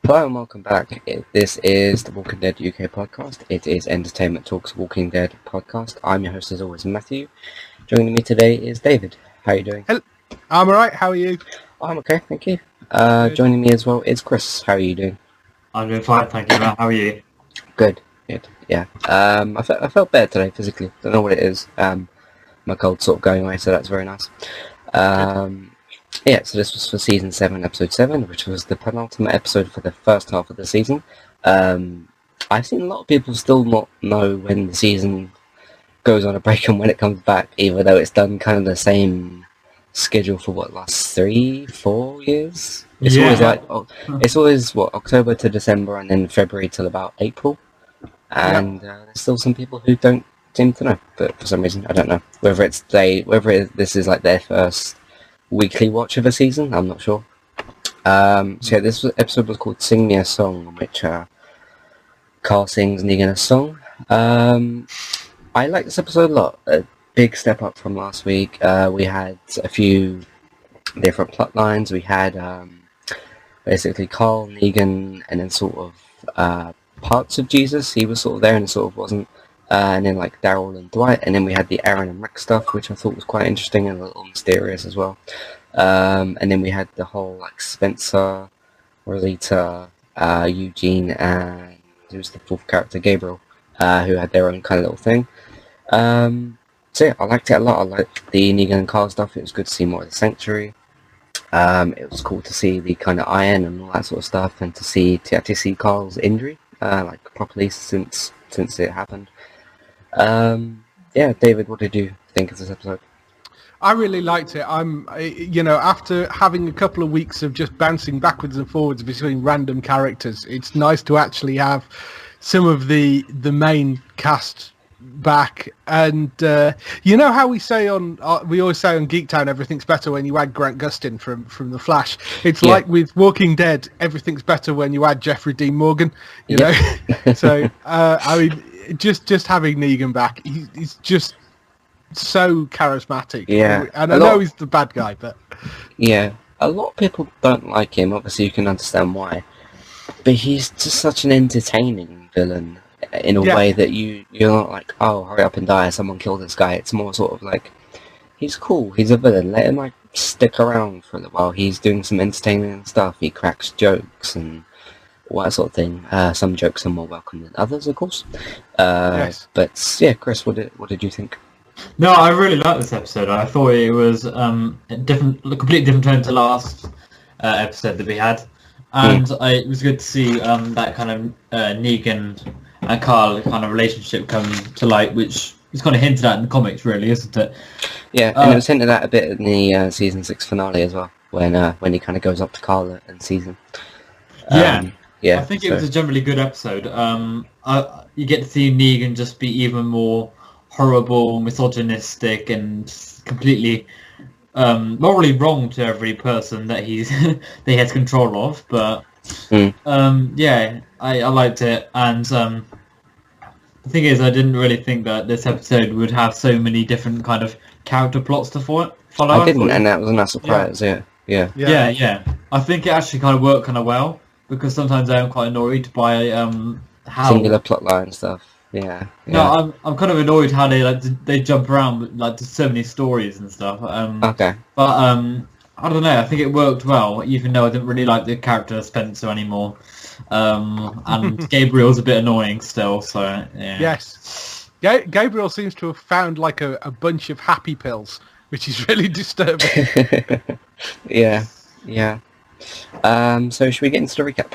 Hello and welcome back. This is the Walking Dead UK podcast. It is Entertainment Talk's Walking Dead podcast. I'm your host as always, Matthew. Joining me today is David. How are you doing? Hello. I'm alright, how are you? I'm okay, thank you. Joining me as well is Chris. How are you doing? I'm doing fine, thank you, Matt. How are you? Good, yeah. I felt better today physically. Don't know what it is. My cold's sort of going away, so that's very nice. Yeah, so this was for Season 7, Episode 7, which was the penultimate episode for the first half of the season. I've seen a lot of people still not know when the season goes on a break and when it comes back, even though it's done kind of the same schedule for, last 3-4 years? It's always October to December and then February till about April. And there's still some people who don't seem to know, but for some reason, I don't know. Whether this is like their first weekly watch of a season, I'm not sure. This episode was called Sing Me a Song, in which Carl sings Negan a song. I like this episode a lot. A big step up from last week. We had a few different plot lines. We had basically Carl, Negan, and then sort of parts of Jesus. He was sort of there and sort of wasn't. And then like Daryl and Dwight, and then we had the Aaron and Rick stuff, which I thought was quite interesting and a little mysterious as well. And then we had the whole like Spencer, Rosita, Eugene, and who's the fourth character, Gabriel, who had their own kind of little thing. So yeah, I liked it a lot. I liked the Negan and Carl stuff. It was good to see more of the Sanctuary. It was cool to see the kind of iron and all that sort of stuff, and to actually see Carl's injury like properly since it happened. David, what did you think of this episode? I really liked it. After having a couple of weeks of just bouncing backwards and forwards between random characters, it's nice to actually have some of the main cast back. And you know how we always say on Geektown, everything's better when you add Grant Gustin from The Flash. It's like with Walking Dead, everything's better when you add Jeffrey Dean Morgan. You know, so I mean. Just having Negan back, he's just so charismatic. Yeah, and I know he's the bad guy, but a lot of people don't like him. Obviously, you can understand why, but he's just such an entertaining villain in a way that you're not like, oh, hurry up and die, someone killed this guy. It's more sort of like, he's cool, he's a villain. Let him like stick around for a little while. He's doing some entertaining stuff. He cracks jokes and all that sort of thing. Some jokes are more welcome than others, of course. Yes. But yeah, Chris, what did you think? No, I really liked this episode. I thought it was a completely different tone to last episode that we had, and it was good to see that kind of Negan and Carl kind of relationship come to light, which is kind of hinted at in the comics, really, isn't it? Yeah, and it was hinted at a bit in the season 6 finale as well, when he kind of goes up to Carl and sees him. Yeah, I think it was a generally good episode. You get to see Negan just be even more horrible, misogynistic, and completely morally wrong to every person that he has control of. But I liked it, and the thing is, I didn't really think that this episode would have so many different kind of character plots to follow. I didn't, and that was a nice surprise. Yeah. I think it actually kind of worked kind of well. Because sometimes I am quite annoyed by how singular plotline stuff. Yeah. No, I'm kind of annoyed how they jump around like to so many stories and stuff. Okay. But I don't know. I think it worked well, even though I didn't really like the character Spencer anymore. And Gabriel's a bit annoying still. So yeah. Yes, Gabriel seems to have found like a bunch of happy pills, which is really disturbing. Yeah. So should we get into the recap?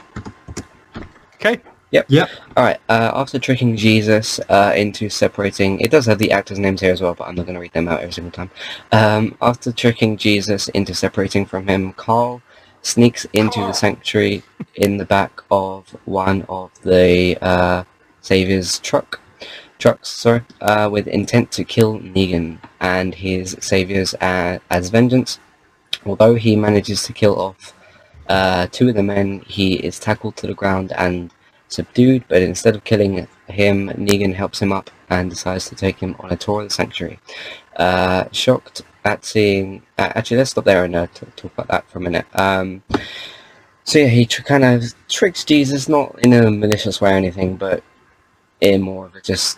Okay. Yep. Alright, after tricking Jesus into separating... It does have the actors' names here as well, but I'm not going to read them out every single time. After tricking Jesus into separating from him, Carl sneaks into the sanctuary in the back of one of the Savior's trucks, with intent to kill Negan and his Saviors as vengeance. Although he manages to kill off two of the men, he is tackled to the ground and subdued, but instead of killing him, Negan helps him up and decides to take him on a tour of the sanctuary. Shocked at seeing... actually, let's stop there and talk about that for a minute. So yeah, he kind of tricks Jesus, not in a malicious way or anything, but in more of a just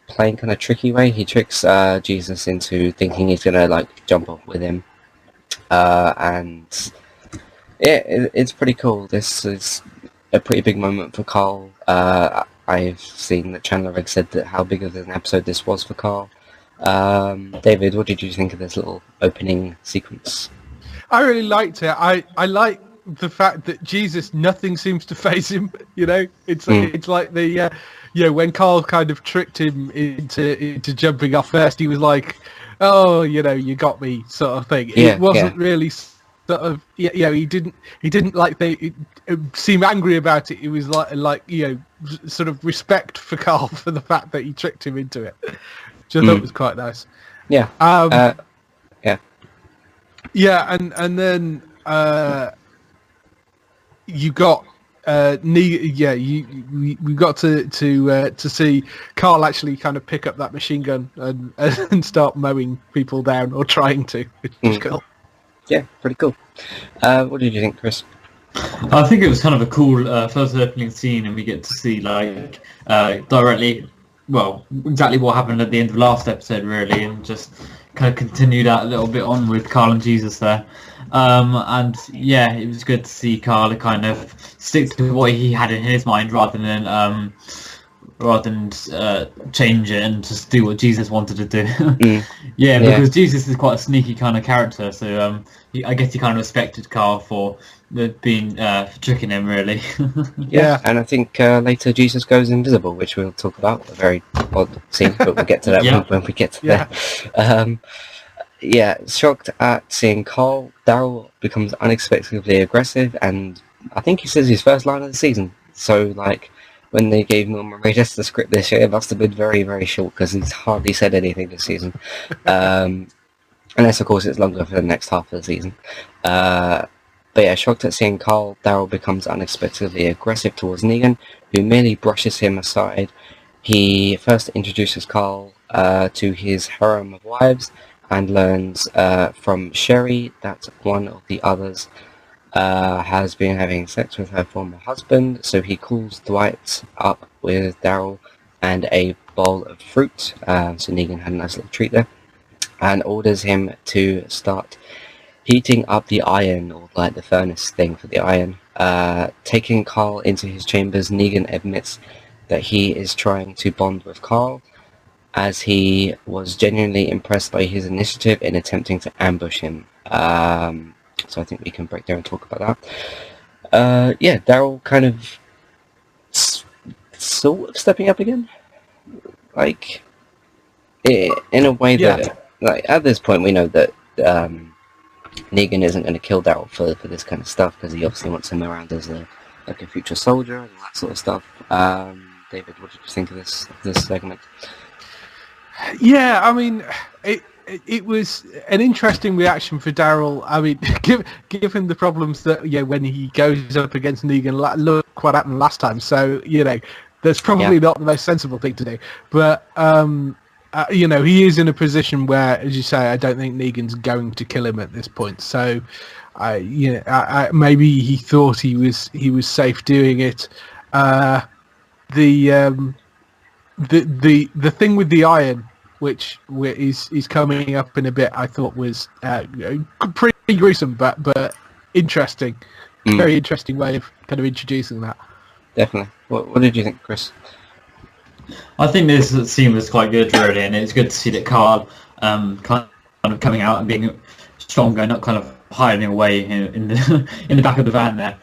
plain kind of tricky way. He tricks Jesus into thinking he's gonna like jump off with him, and yeah, it's pretty cool. This is a pretty big moment for Carl. I've seen that Chandler Rigg said that how big of an episode this was for Carl. David, what did you think of this little opening sequence? I really liked it. I like the fact that Jesus, nothing seems to faze him. You know, it's like the when Carl kind of tricked him into jumping off first, he was like, "Oh, you got me," sort of thing. Yeah, it wasn't really sort of he didn't like seem angry about it. It was like sort of respect for Carl for the fact that he tricked him into it, which I thought was quite nice. Yeah. Yeah. Yeah, and then you got we got to see Carl actually kind of pick up that machine gun and start mowing people down, or trying to, which is cool. Yeah, pretty cool. What did you think, Chris? I think it was kind of a cool first opening scene, and we get to see directly, exactly what happened at the end of last episode, really, and just kind of continue that a little bit on with Carl and Jesus there. And yeah, it was good to see Carl kind of stick to what he had in his mind rather than change it and just do what Jesus wanted to do. Because Jesus is quite a sneaky kind of character, so I guess he kind of respected Carl for being tricking him, really. Yeah, and I think later Jesus goes invisible, which we'll talk about. A very odd scene, but we'll get to that when we get to there. Shocked at seeing Carl, Daryl becomes unexpectedly aggressive, and I think he says his first line of the season. So, when they gave Norman Reedus the script this year, it must have been very, very short, because he's hardly said anything this season. Unless, of course, it's longer for the next half of the season. But yeah, shocked at seeing Carl, Daryl becomes unexpectedly aggressive towards Negan, who merely brushes him aside. He first introduces Carl to his harem of wives, and learns from Sherry that one of the others has been having sex with her former husband, so he calls Dwight up with Daryl and a bowl of fruit, so Negan had a nice little treat there, and orders him to start heating up the iron, or the furnace thing for the iron. Taking Carl into his chambers, Negan admits that he is trying to bond with Carl, as he was genuinely impressed by his initiative in attempting to ambush him. So I think we can break down and talk about that. Daryl kind of sort of stepping up again, in a way that, at this point we know that Negan isn't going to kill Daryl for this kind of stuff, because he obviously wants him around as a future soldier and that sort of stuff. David, what did you think of this segment? Yeah, I mean, it was an interesting reaction for Daryl. I mean, given the problems that when he goes up against Negan, look what happened last time. So that's probably not the most sensible thing to do. But he is in a position where, as you say, I don't think Negan's going to kill him at this point. So, maybe he thought he was safe doing it. The thing with the iron, which is coming up in a bit, I thought was pretty gruesome, but interesting. Very interesting way of kind of introducing that. Definitely. What did you think, Chris? I think this scene was quite good, really, and it's good to see that Carl kind of coming out and being stronger, not kind of hiding away in the back of the van there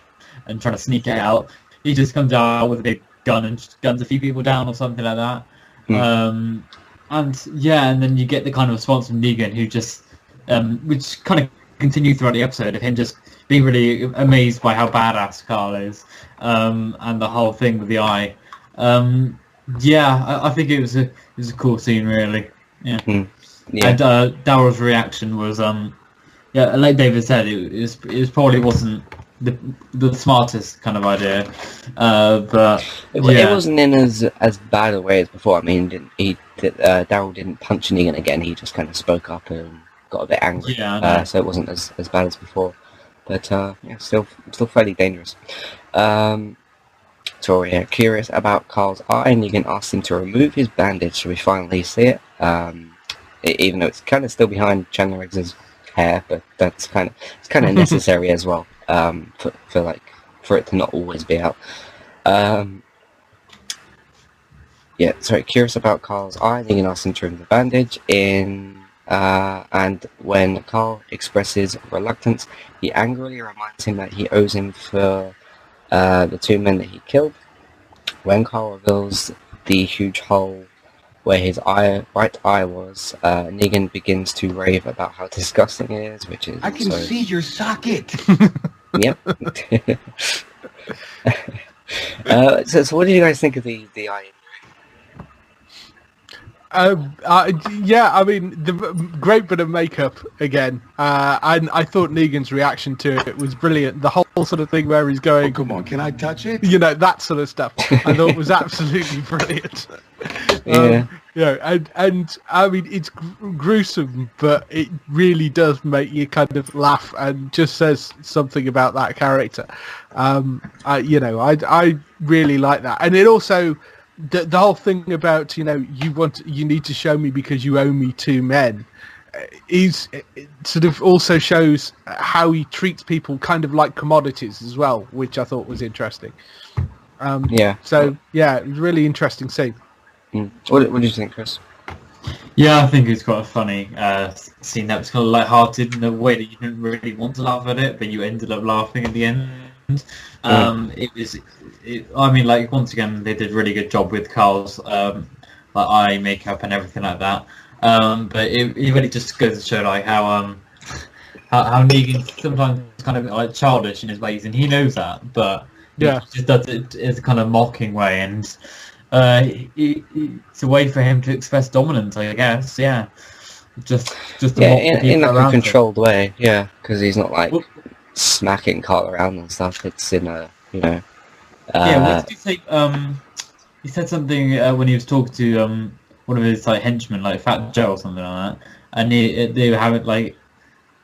and trying to sneak it out. He just comes out with a big gun and guns a few people down or something like that. And then you get the kind of response from Negan, who just which kind of continued throughout the episode, of him just being really amazed by how badass Carl is, and the whole thing with the eye. I think it was a cool scene, really. Yeah. And Daryl's reaction was like David said, it probably wasn't the smartest kind of idea, but it wasn't in as bad a way as before. I mean, Daryl didn't punch Negan again. He just kind of spoke up and got a bit angry. So it wasn't as bad as before. but yeah, still fairly dangerous. Tori, curious about Carl's eye, and Negan asked him to remove his bandage so we finally see it. Even though it's kind of still behind Chandler Riggs's hair, but it's kind of necessary as well. For it to not always be out. Yeah, sorry, curious about Carl's eye, Negan asked him to remove the bandage and when Carl expresses reluctance, he angrily reminds him that he owes him for the two men that he killed. When Carl reveals the huge hole where his right eye was, Negan begins to rave about how disgusting it is, which is... I can see your socket! Yep. So what did you guys think of the eye? Yeah, I mean, the great bit of makeup again, and I thought Negan's reaction to it was brilliant. The whole sort of thing where he's going, Come on, can I touch it? you know, that sort of stuff, I thought was absolutely brilliant. Yeah. And I mean, it's gruesome, but it really does make you kind of laugh and just says something about that character. I really like that, and it also. The whole thing about, you need to show me because you owe me two men is sort of also shows how he treats people kind of like commodities as well, which I thought was interesting. Yeah. So, yeah, it was a really interesting scene. What do you think, Chris? Yeah, I think it's quite a funny scene that was kind of light-hearted in a way that you didn't really want to laugh at it, but you ended up laughing at the end. Once again, they did a really good job with Carl's eye makeup and everything like that. But it really just goes to show like how Negan's sometimes kind of like childish in his ways, and he knows that, but yeah, he just does it in a kind of mocking way, and it's a way for him to express dominance, I guess. Yeah, just in like a controlled way. Yeah, because he's not like smacking Carl around and stuff. It's in a what did you say? He said something when he was talking to one of his like henchmen, like Fat Joe or something like that, and they were having like,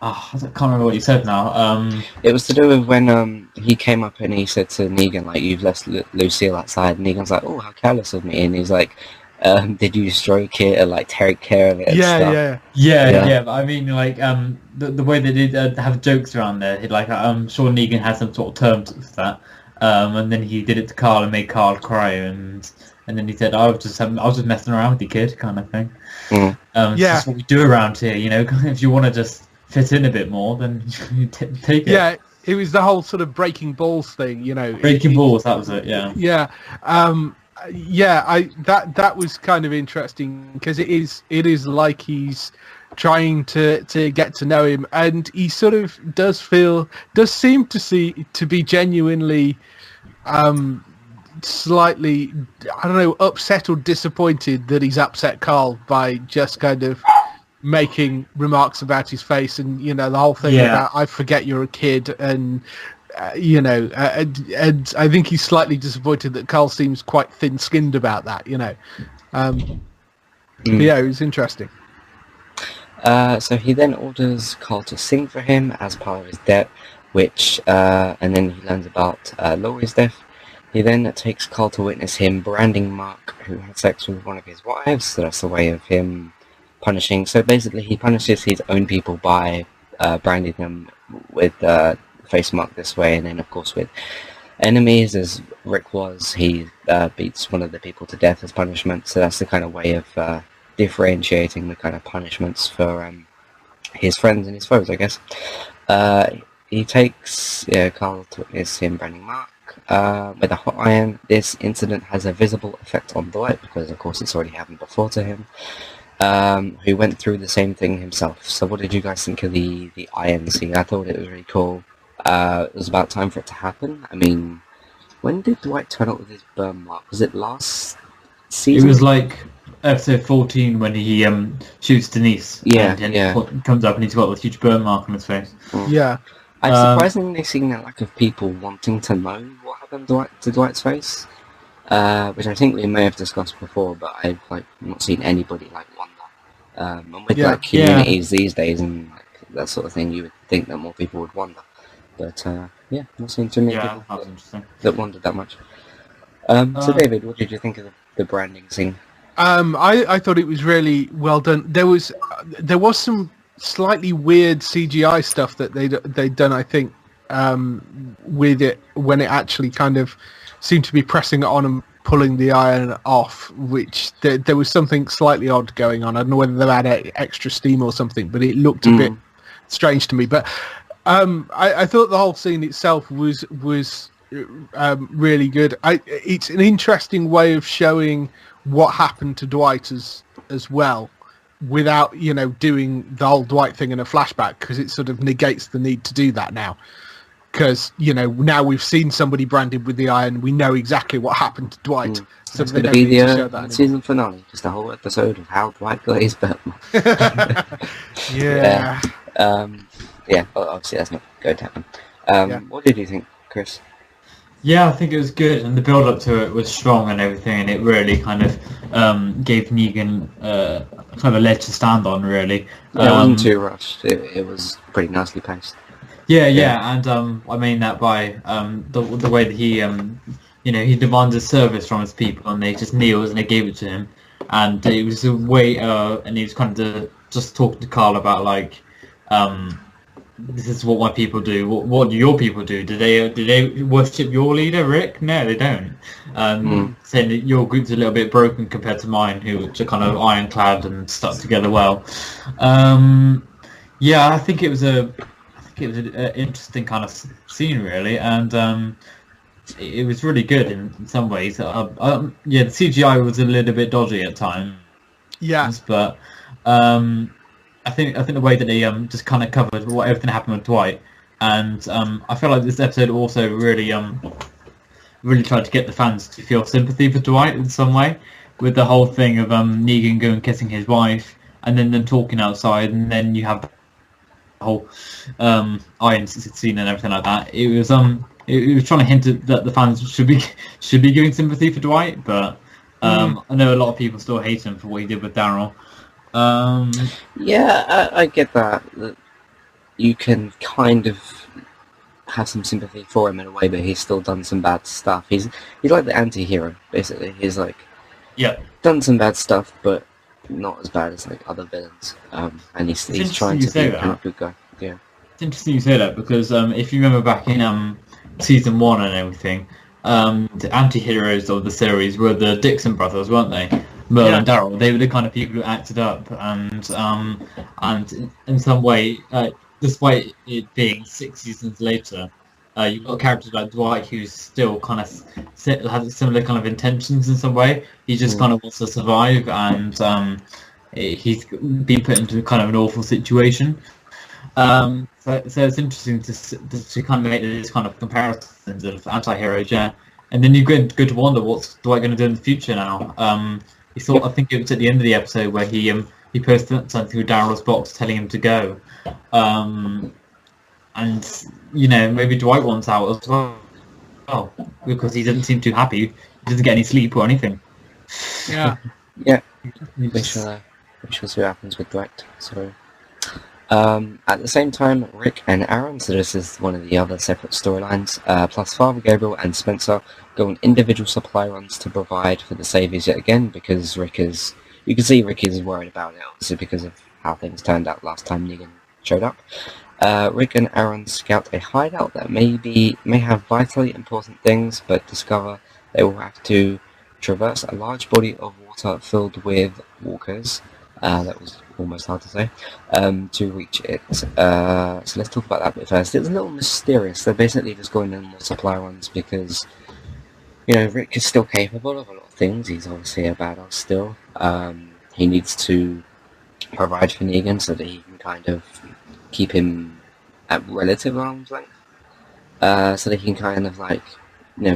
I can't remember what he said now. It was to do with when he came up and he said to Negan like, "You've left Lucille outside," and Negan's like, "Oh, how careless of me," and he's like, "Did you stroke it or like take care of it?" And stuff? Yeah. But I mean, like the way they did have jokes around there, like I'm sure Negan had some sort of terms for that. And then he did it to Carl and made Carl cry, and then he said, I was just messing around with you, kid," kind of thing. It's just what we do around here, if you want to just fit in a bit more, then you take it. Yeah, it was the whole sort of breaking balls thing, Breaking balls, that was it, yeah. Yeah. That was kind of interesting because it is like he's trying to get to know him, and he sort of does seem to be genuinely slightly, I don't know, upset or disappointed that he's upset Carl by just kind of making remarks about his face, and the whole thing about I forget you're a kid, and and I think he's slightly disappointed that Carl seems quite thin-skinned about that. Yeah, it was interesting. So he then orders Carl to sing for him as part of his debt, and then he learns about Laurie's death. He then takes Carl to witness him branding Mark, who had sex with one of his wives, so that's a way of him punishing. So basically he punishes his own people by branding them with face mark this way, and then of course with enemies, as Rick was, he beats one of the people to death as punishment, so that's the kind of way of differentiating the kind of punishments for his friends and his foes, I guess. He takes Carl to witness him branding Mark with a hot iron. This incident has a visible effect on Dwight because of course it's already happened before to him, who went through the same thing himself. So what did you guys think of the iron scene? I thought it was really cool. It was about time for it to happen. I mean, when did Dwight turn up with his burn mark? Was it last season? It was like episode 14 when he shoots Denise. And comes up and he's got a huge burn mark on his face. Yeah. I've surprisingly seen a lack of people wanting to know what happened to Dwight's face, which I think we may have discussed before, but I've not seen anybody wonder. And with communities these days and that sort of thing, you would think that more people would wonder. But yeah, not seeing too many Yeah, people that was interesting. that wondered that much. So David, what did you think of the branding scene? I thought it was really well done. There was some slightly weird CGI stuff that they'd done, I think, with it when it actually kind of seemed to be pressing it on and pulling the iron off, which there was something slightly odd going on. I don't know whether they had extra steam or something, but it looked a bit strange to me. But I thought the whole scene itself was really good. It's an interesting way of showing what happened to Dwight as well, without doing the whole Dwight thing in a flashback, because it sort of negates the need to do that now. Because now we've seen somebody branded with the iron, we know exactly what happened to Dwight. So it's going to be the season finale, just a whole episode of how Dwight got his belt. Yeah. Well, obviously that's not going to happen. What did you think, Chris? Yeah, I think it was good, and the build-up to it was strong and everything, and it really kind of gave Negan kind of a ledge to stand on, really. It wasn't too rushed. It was pretty nicely paced. Yeah, and I mean that by the way that he he demands a service from his people, and they just kneels and they gave it to him, and it was a way, and he was kind of just talking to Carl about like, this is what my people do. What do your people do? Do they worship your leader, Rick? No, they don't. Saying that your group's a little bit broken compared to mine, who are kind of ironclad and stuck together well. I think it was an interesting kind of scene, really, and it was really good in some ways. The CGI was a little bit dodgy at times. Yeah, but I think the way that they just kind of covered everything happened with Dwight, and I feel like this episode also really tried to get the fans to feel sympathy for Dwight in some way, with the whole thing of Negan going kissing his wife, and then them talking outside, and then you have the whole iron scene and everything like that. It was trying to hint that the fans should be giving sympathy for Dwight, but I know a lot of people still hate him for what he did with Daryl. I get that you can kind of have some sympathy for him in a way, but he's still done some bad stuff. He's like the anti-hero, basically. He's like done some bad stuff, but not as bad as like other villains. And he's trying to be a good guy. Yeah, it's interesting you say that, because if you remember back in season 1 and everything, the anti-heroes of the series were the Dixon brothers, weren't they? Merle and Daryl. They were the kind of people who acted up, and in some way, despite it being 6 seasons later, you've got characters like Dwight who's still kind of has similar kind of intentions in some way. He just kind of wants to survive, and he's been put into kind of an awful situation. So it's interesting to kind of make these kind of comparisons of anti-heroes, and then you go to wonder what's Dwight going to do in the future now. I think it was at the end of the episode where he posted something through Daryl's box telling him to go, and maybe Dwight wants out as well, because he doesn't seem too happy. He doesn't get any sleep or anything. Yeah. We shall see what happens with Dwight. So, at the same time, Rick and Aaron, so this is one of the other separate storylines, plus Father Gabriel and Spencer go on individual supply runs to provide for the Saviors yet again, because you can see Rick is worried about it, obviously because of how things turned out last time Negan showed up. Rick and Aaron scout a hideout that may have vitally important things, but discover they will have to traverse a large body of water filled with walkers. That was almost hard to say, to reach it. So let's talk about that bit first. It was a little mysterious. They're basically just going in more supply runs because, Rick is still capable of a lot of things. He's obviously a badass still. He needs to provide for Negan so that he can kind of keep him at relative arm's length. So that he can kind of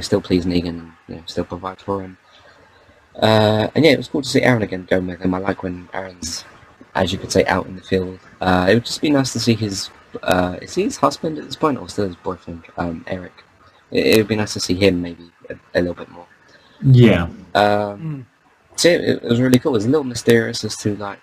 still please Negan and, still provide for him. And it was cool to see Aaron again going with him. I like when Aaron's, as you could say, out in the field. It would just be nice to see is he his husband at this point, or still his boyfriend, Eric? It would be nice to see him maybe a little bit more. Yeah. So it was really cool. It was a little mysterious as to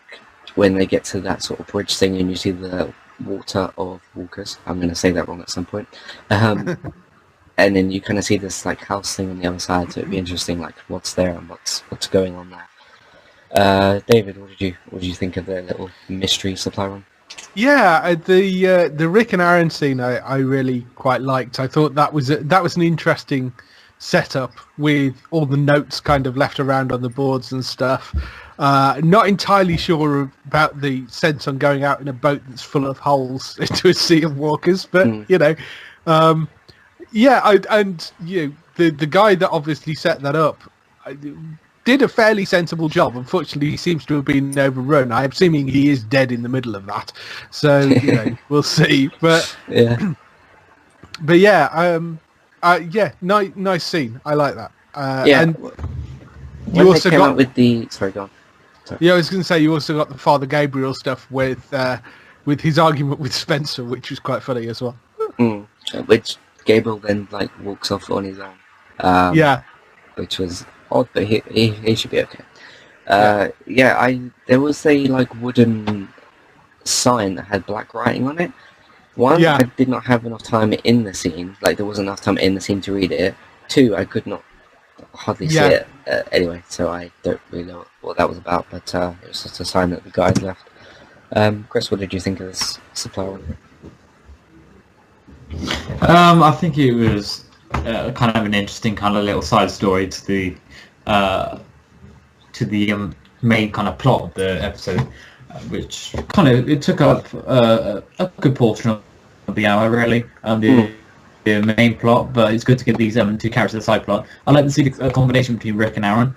when they get to that sort of bridge thing and you see the water of walkers. I'm going to say that wrong at some point. And then you kind of see this like house thing on the other side, so it'd be interesting, like what's there and what's going on there. David, what did you think of the little mystery supply room? Yeah, the Rick and Aaron scene I really quite liked. I thought that was an interesting setup with all the notes kind of left around on the boards and stuff. Not entirely sure about the sense on going out in a boat that's full of holes into a sea of walkers, but you know, the guy that obviously set that up did a fairly sensible job. Unfortunately, he seems to have been overrun. I'm assuming he is dead in the middle of that, so you know, we'll see. But Yeah. but yeah, nice scene. I like that. Yeah. And When you also they came got out with the... Sorry, go on. yeah. I was going to say you also got the Father Gabriel stuff with his argument with Spencer, which was quite funny as well. Which Gabriel then like walks off on his own. Yeah. Which was odd, but he should be okay. There was a like wooden sign that had black writing on it. One, Yeah. I did not have enough time in the scene. Like there wasn't enough time in the scene to read it. Two, I could not hardly see it. Anyway, so I don't really know what that was about. But it was just a sign that the guys left. Chris, what did you think of this supply room? I think it was kind of an interesting kind of little side story to the main kind of plot of the episode, which kind of it took up a good portion of the hour really, the main plot. But it's good to get these two characters a side plot. I like to see the combination between Rick and Aaron,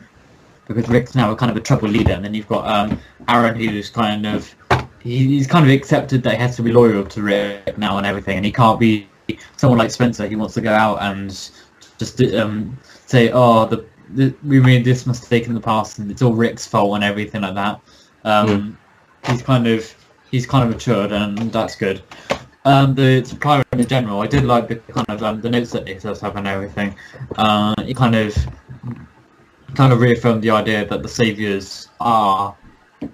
because Rick's now a kind of a troubled leader, and then you've got Aaron, who's kind of he's kind of accepted that he has to be loyal to Rick now and everything, and he can't be someone like Spencer. He wants to go out and just say, "Oh, we made this mistake in the past, and it's all Rick's fault and everything like that." He's kind of matured, and that's good. The supplier in general, I did like the kind of the notes that it does have and everything. It kind of reaffirmed the idea that the saviors are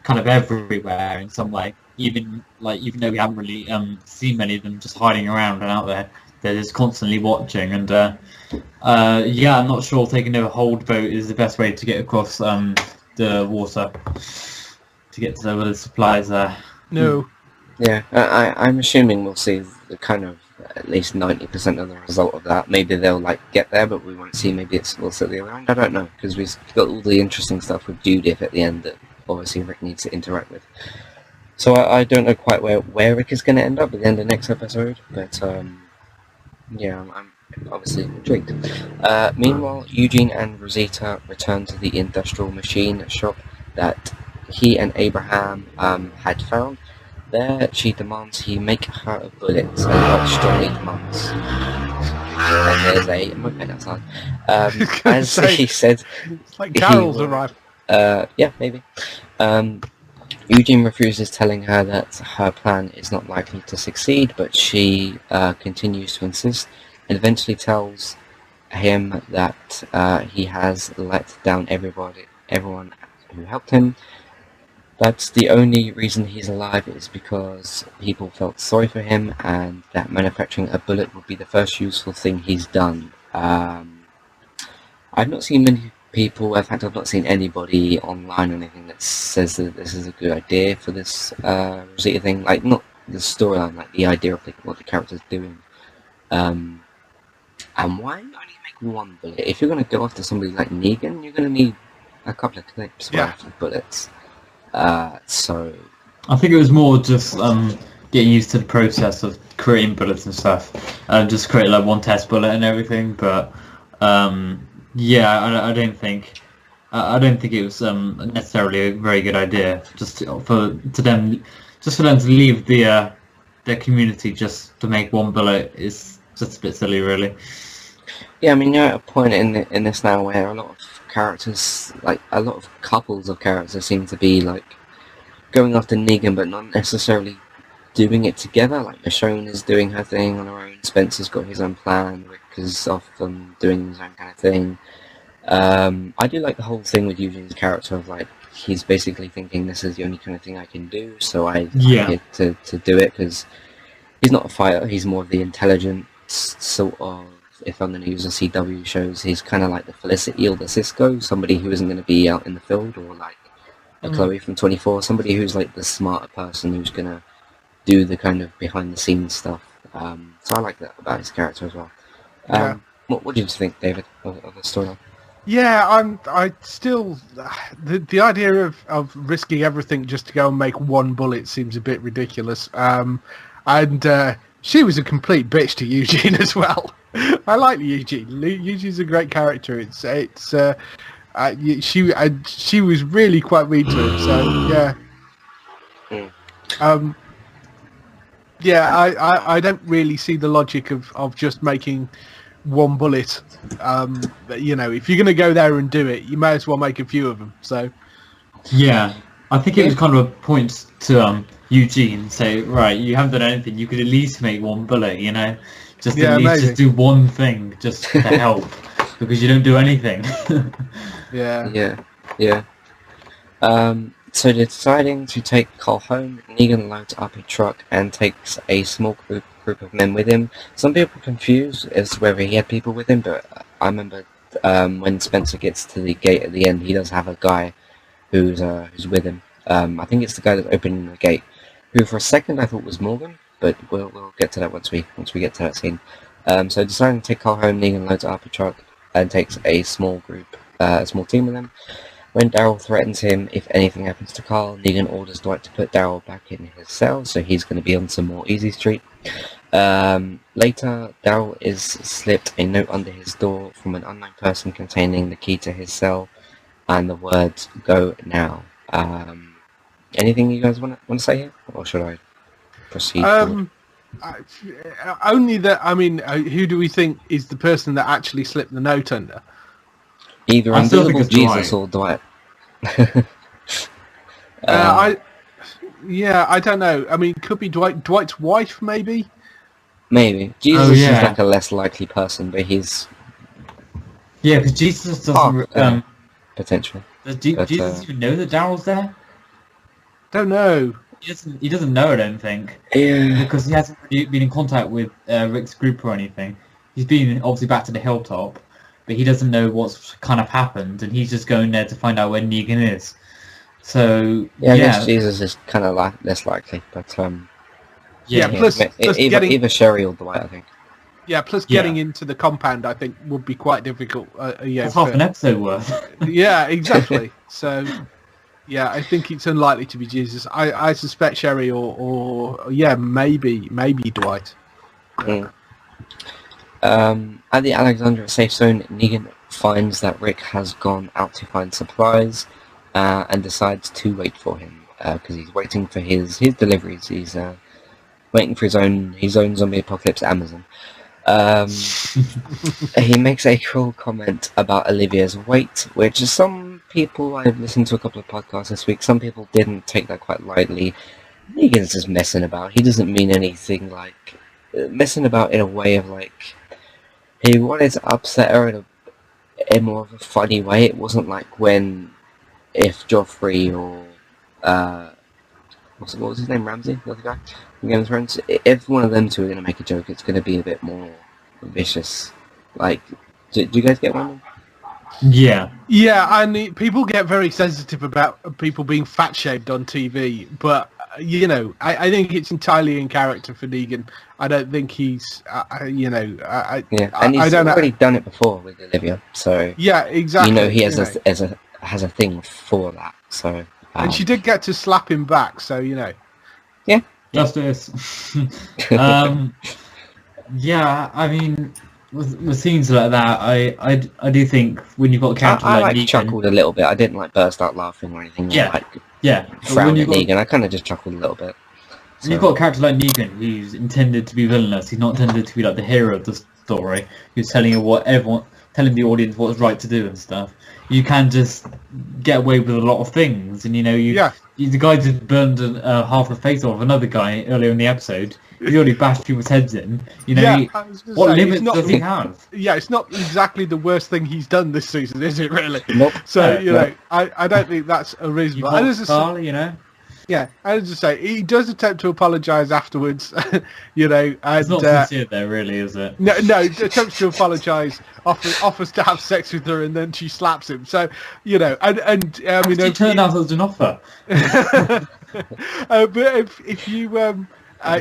kind of everywhere in some way, even though we haven't really seen many of them just hiding around and out there. They're just constantly watching, and I'm not sure taking a hold boat is the best way to get across the water to get to where the supplies are. No. Yeah, I'm assuming we'll see the kind of at least 90% of the result of that. Maybe they'll like get there, but we won't see. Maybe it's also the other end. I don't know, because we've got all the interesting stuff with Judith at the end that obviously Rick needs to interact with. So I don't know quite where Rick is going to end up at the end of the next episode, but I'm obviously intrigued. Meanwhile, Eugene and Rosita return to the industrial machine shop that he and Abraham had found. There, she demands he make her a bullet, and quite strongly demands. And there's a moped outside. As he said, It's like Carol's arrived. yeah, maybe. Eugene refuses, telling her that her plan is not likely to succeed, but she continues to insist, and eventually tells him that he has let down everyone who helped him. That's the only reason he's alive is because people felt sorry for him, and that manufacturing a bullet would be the first useful thing he's done. I've not seen many people, in fact I've not seen anybody online or anything that says that this is a good idea for this Rosita thing. Like, not the storyline, like the idea of what the character's doing. And why only make one bullet? If you're going to go after somebody like Negan, you're going to need a couple of clips worth of bullets. So I think it was more just getting used to the process of creating bullets and stuff, and just create like one test bullet and everything. But I don't think it was necessarily a very good idea just for them to leave their community just to make one bullet is just a bit silly, really. yeah, I mean, you're at a point in this now where a lot of characters, like a lot of couples of characters, seem to be like going after Negan, but not necessarily doing it together. Like Michonne is doing her thing on her own, Spencer's got his own plan, Rick is off doing his own kind of thing. I do like the whole thing with Eugene's character of like he's basically thinking this is the only kind of thing I can do, so I Yeah. get to do it, because he's not a fighter, he's more of the intelligent sort of, if I'm going to use a CW shows, he's kind of like the Felicity or the Cisco, somebody who isn't going to be out in the field, or like a Chloe from 24, somebody who's like the smarter person who's going to do the kind of behind the scenes stuff. So I like that about his character as well. Yeah. What did you think, David, of the storyline? Yeah, I still the idea of risking everything just to go and make one bullet seems a bit ridiculous. And she was a complete bitch to Eugene as well. I like Eugene. Eugene's a great character. She was really quite mean to him. So yeah. Yeah, I don't really see the logic of just making one bullet. You know, if you're going to go there and do it, you may as well make a few of them. So Yeah, I think it was kind of a point to Eugene say, right, you haven't done anything. You could at least make one bullet, you know, just at least just do one thing just to help, because you don't do anything. yeah. So they're deciding to take Cole home. Negan loads up a truck and takes a small group of men with him. Some people are confused as to whether he had people with him, but I remember when Spencer gets to the gate at the end, he does have a guy who's with him. I think it's the guy that's opening the gate, who for a second I thought was Morgan, but we'll get to that once we get to that scene. So deciding to take Cole home, Negan loads up a truck and takes a small team with him. When Daryl threatens him, if anything happens to Carl, Negan orders Dwight to put Daryl back in his cell, so he's going to be on some more Easy Street. Later, Daryl is slipped a note under his door from an unknown person containing the key to his cell, and the words, "Go now." Anything you guys want to say here, or should I proceed forward? Only that, I mean, who do we think is the person that actually slipped the note under? Either I still think Invisible it's Jesus or Dwight. I don't know. I mean, could be Dwight's wife, maybe. Maybe Jesus is like a less likely person, but he's because Jesus doesn't potentially. Does Jesus even know that Daryl's there? Don't know. He doesn't know, I don't think. Yeah. Because he hasn't really been in contact with Rick's group or anything. He's been obviously back to the hilltop, but he doesn't know what's kind of happened, and he's just going there to find out where Negan is. So I guess Jesus is kind of less likely, but plus either Sherry or Dwight, I think. Yeah, plus getting into the compound, I think, would be quite difficult. That's half an episode worth. Yeah, exactly. So, yeah, I think it's unlikely to be Jesus. I suspect Sherry or maybe Dwight. At the Alexandria safe zone, Negan finds that Rick has gone out to find supplies and decides to wait for him because he's waiting for his deliveries. He's waiting for his own zombie apocalypse Amazon. He makes a cruel comment about Olivia's weight, which some people, I've listened to a couple of podcasts this week, some people didn't take that quite lightly. Negan's just messing about. He doesn't mean anything, like messing about in a way of like he wanted to upset her in more of a funny way. It wasn't like when if Joffrey or what was his name, Ramsay, the other guy from Game of Thrones, if one of them two are going to make a joke, it's going to be a bit more vicious. Like, do you guys get one? Yeah, and people get very sensitive about people being fat-shamed on TV, but you know, I think it's entirely in character for Negan. I don't think he's, and he's already done it before with Olivia, so yeah, exactly. You know, he has a thing for that. So, and she did get to slap him back, so you know. Yeah, justice. Yeah, I mean, with scenes like that, I do think when you've got a character like Negan, chuckled a little bit. I didn't like burst out laughing or anything. Frown at Negan. I kind of just chuckled a little bit. So. You've got a character like Negan who's intended to be villainous. He's not intended to be like the hero of the story. Who's telling you what everyone, telling the audience what's right to do and stuff, you can just get away with a lot of things. And the guy just burned half the face off another guy earlier in the episode. He already bashed people's heads in. What limits does he have? Yeah, it's not exactly the worst thing he's done this season, is it? Really? Nope. So I don't think that's a reasonable. Yeah, I was just say he does attempt to apologise afterwards, And, it's not sincere there, really, is it? No, he attempts to apologise, offers to have sex with her, and then she slaps him. So, and it turned out as an offer. But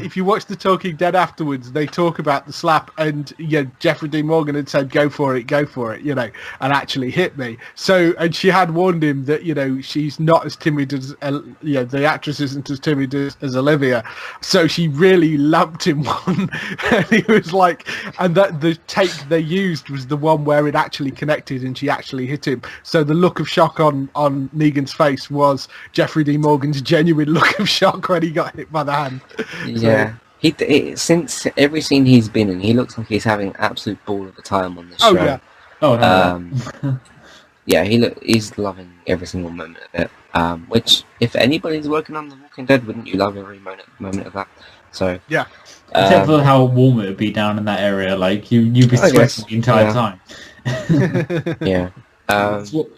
if you watch The Talking Dead afterwards, they talk about the slap, and Jeffrey Dean Morgan had said, "Go for it," and actually hit me. So, and she had warned him that she's not as timid as the actress isn't as timid as Olivia. So she really lumped him one, and he was like, and that the take they used was the one where it actually connected and she actually hit him. So the look of shock on Negan's face was Jeffrey Dean Morgan's genuine look of shock when he got hit by the hand. Yeah, since every scene he's been in, he looks like he's having an absolute ball of a time on this show. Yeah. Yeah, he's loving every single moment of it. Which, if anybody's working on The Walking Dead, wouldn't you love every moment of that? So yeah. Except for how warm it would be down in that area, like you'd be sweating the entire time. Yeah.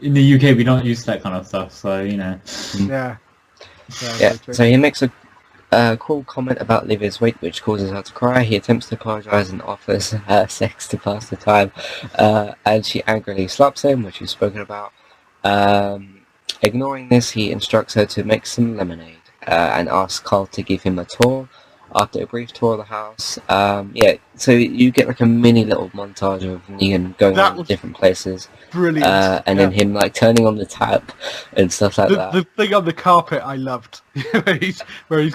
In the UK, we don't use that kind of stuff, so Yeah. Yeah. So he makes a cruel comment about Olivia's weight, which causes her to cry. He attempts to apologise and offers her sex to pass the time, and she angrily slaps him, which we've spoken about. Ignoring this, he instructs her to make some lemonade and asks Carl to give him a tour. After a brief tour of the house, so you get like a mini little montage of Negan going on to different places. Brilliant. And then him like turning on the tap and stuff like that. The thing on the carpet I loved, where he's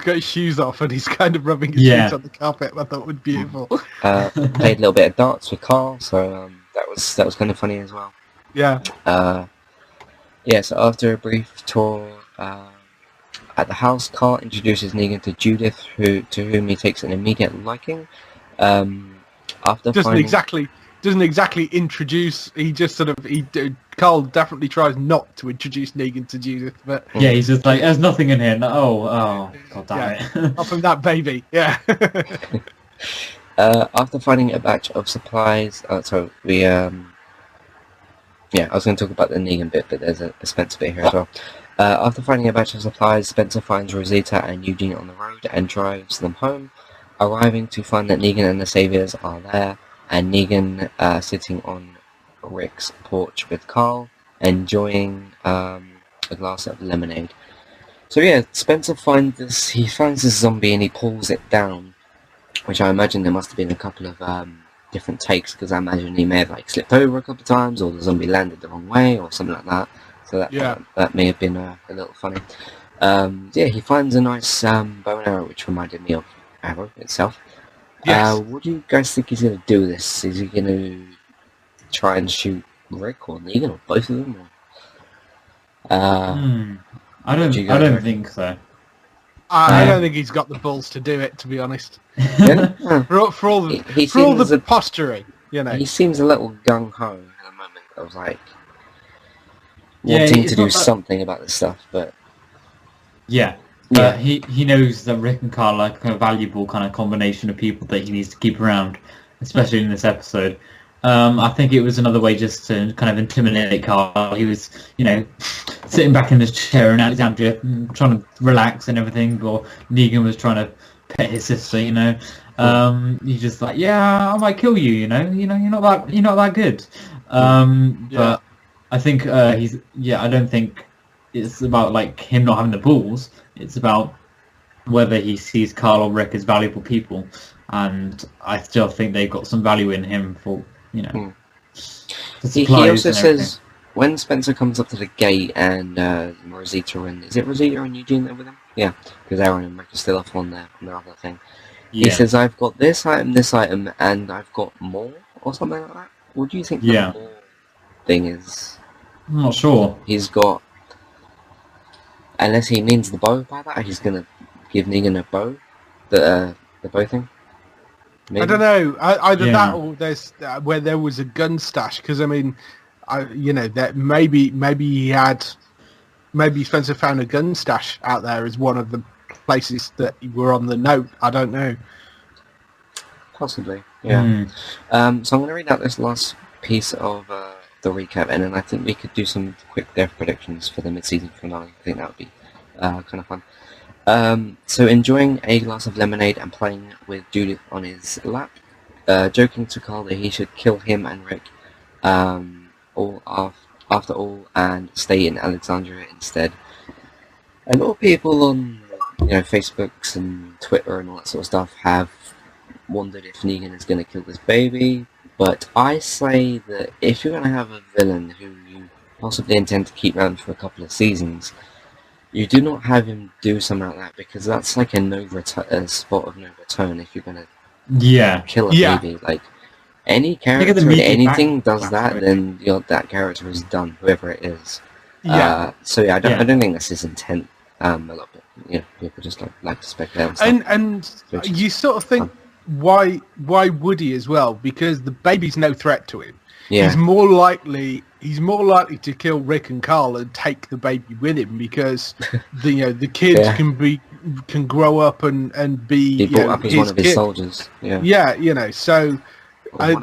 got his shoes off and he's kind of rubbing his feet on the carpet. I thought was beautiful. Played a little bit of darts with Carl, so that was kind of funny as well. Yeah. So after a brief tour at the house, Carl introduces Negan to Judith, to whom he takes an immediate liking. Doesn't exactly introduce. He just Carl definitely tries not to introduce Negan to Judith, but he's just like, there's nothing in here. God damn it! Off from that baby. Yeah. After finding a batch of supplies, I was going to talk about the Negan bit, but there's a Spencer bit here as well. After finding a batch of supplies, Spencer finds Rosita and Eugene on the road and drives them home, arriving to find that Negan and the Saviors are there, and Negan sitting on Rick's porch with Carl, enjoying a glass of lemonade. So Spencer finds this zombie and he pulls it down, which I imagine there must have been a couple of different takes, because I imagine he may have slipped over a couple of times, or the zombie landed the wrong way, or something like that. So that may have been a little funny. He finds a nice bow and arrow, which reminded me of Arrow itself. Yes. What do you guys think he's going to do with this? Is he going to try and shoot Rick or Negan or both of them? I don't think so. I don't think he's got the balls to do it, to be honest. Yeah? for all the posturing, He seems a little gung ho at the moment. I was like, wanting to do something about this stuff, but he knows that Rick and Carl are a valuable kind of combination of people that he needs to keep around, especially in this episode. I think it was another way just to kind of intimidate Carl. He was, sitting back in his chair in Alexandria, trying to relax and everything, but Negan was trying to pet his sister. He's just like, I might kill you. You're not that good. But I think I don't think it's about him not having the balls. It's about whether he sees Carl or Rick as valuable people, and I still think they've got some value in him for He also says when Spencer comes up to the gate and Rosita and is it Rosita and Eugene there with him? Yeah, because Aaron and Rick are still off on their other thing. He says, "I've got this item, and I've got more," or something like that. What do you think the more thing is? I'm not sure. He's got, unless he means the bow by that, he's gonna give Negan a bow, the bow thing. I don't know. Either Yeah. that or there's where there was a gun stash. Because I mean, that maybe Spencer found a gun stash out there as one of the places that were on the note. I don't know. Possibly, yeah. Mm. So I'm going to read out this last piece of the recap, and then I think we could do some quick death predictions for the mid-season finale. I think that would be kind of fun. So enjoying a glass of lemonade and playing with Judith on his lap, joking to Carl that he should kill him and Rick, after all, and stay in Alexandria instead. And a lot of people on Facebooks and Twitter and all that sort of stuff have wondered if Negan is going to kill this baby, but I say that if you're going to have a villain who you possibly intend to keep around for a couple of seasons, you do not have him do something like that, because that's like a spot of no return if you're going to kill a baby. Like, any character in anything does that, then that character is done, whoever it is. I don't think that's his intent. A lot of people just like to speculate on stuff. And you sort of think, why would he as well? Because the baby's no threat to him. Yeah. He's more likely to kill Rick and Carl and take the baby with him, because the kids can grow up and be brought up as one of his soldiers. So I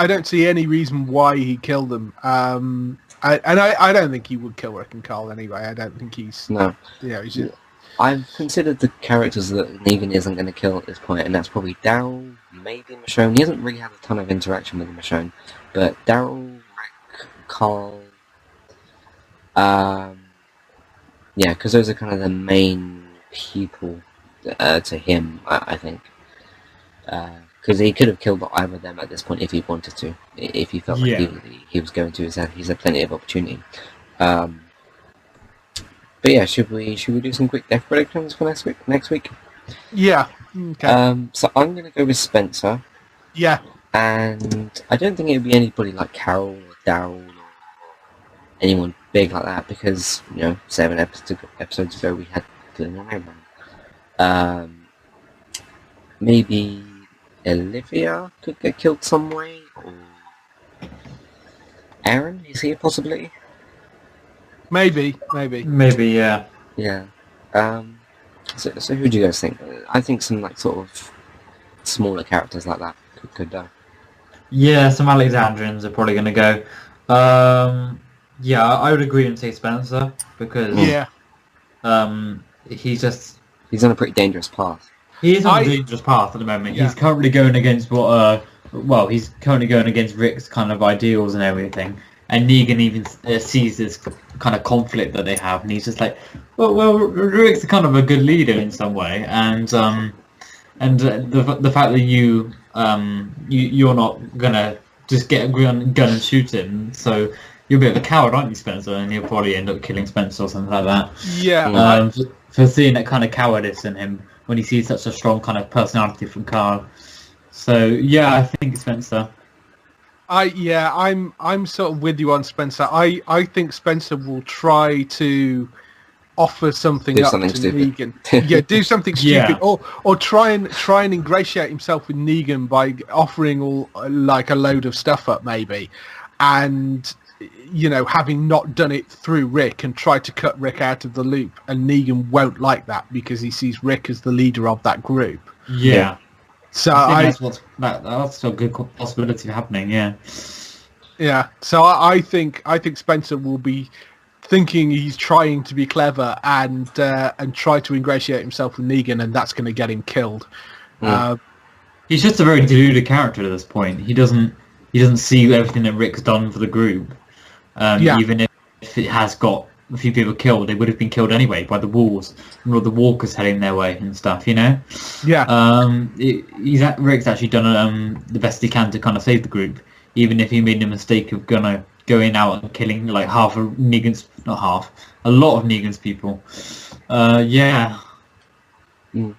don't see any reason why he killed them. I don't think he would kill Rick and Carl anyway. I don't think he's he's I've considered the characters that Negan isn't going to kill at this point, and that's probably Daryl, maybe Michonne. He hasn't really had a ton of interaction with Michonne, but Daryl, Rick, Carl, because those are kind of the main people to him, I think. Because he could have killed either of them at this point if he wanted to, if he felt like he was going to. He's had plenty of opportunity. But yeah, should we do some quick death predictions for next week? Yeah. Okay. So I'm going to go with Spencer. Yeah. And I don't think it would be anybody like Carol or Daryl or anyone big like that, because 7 episodes ago we had Glenn and Aaron. Maybe Olivia could get killed some way, or Aaron, is he a possibility? Maybe, yeah. Yeah. So who do you guys think? I think some sort of smaller characters like that could go. Yeah, some Alexandrians are probably going to go. I would agree and say Spencer, because he's on a pretty dangerous path. He is on a dangerous path at the moment. Yeah. He's currently going against he's currently going against Rick's kind of ideals and everything. And Negan even sees this kind of conflict that they have, and he's just like, well, Rick's kind of a good leader in some way, and the fact that you're not gonna just get a gun and shoot him, so you're a bit of a coward, aren't you, Spencer? And you'll probably end up killing Spencer or something like that. Yeah. For seeing that kind of cowardice in him when he sees such a strong kind of personality from Carl. So yeah, I think Spencer. I'm sort of with you on Spencer. I think Spencer will try to offer something up to Negan. Do something stupid, or try and ingratiate himself with Negan by offering a load of stuff up, maybe, and having not done it through Rick, and try to cut Rick out of the loop. And Negan won't like that, because he sees Rick as the leader of that group. Yeah. So that's a good possibility of happening. Yeah. So I think Spencer will be thinking he's trying to be clever and try to ingratiate himself with Negan, and that's going to get him killed. He's just a very deluded character at this point. He doesn't see everything that Rick's done for the group. Even if it has got a few people killed, they would have been killed anyway by the wolves and all the walkers heading their way and stuff, Yeah. Rick's actually done the best he can to kind of save the group, even if he made the mistake of going out and killing like a lot of Negan's people.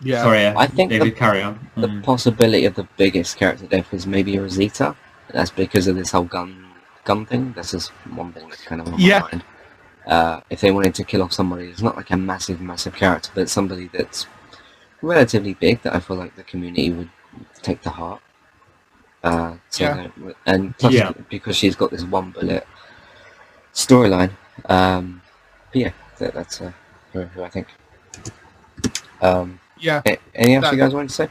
Sorry, I think David, carry on. The possibility of the biggest character death is maybe Rosita. That's because of this whole gun thing. That's just one thing that's kind of on my mind. If they wanted to kill off somebody, it's not like a massive character, but somebody that's relatively big that I feel like the community would take to heart. And plus, Yeah. because she's got this one bullet storyline. But yeah, that's who I think. Yeah. Any else you guys want to say?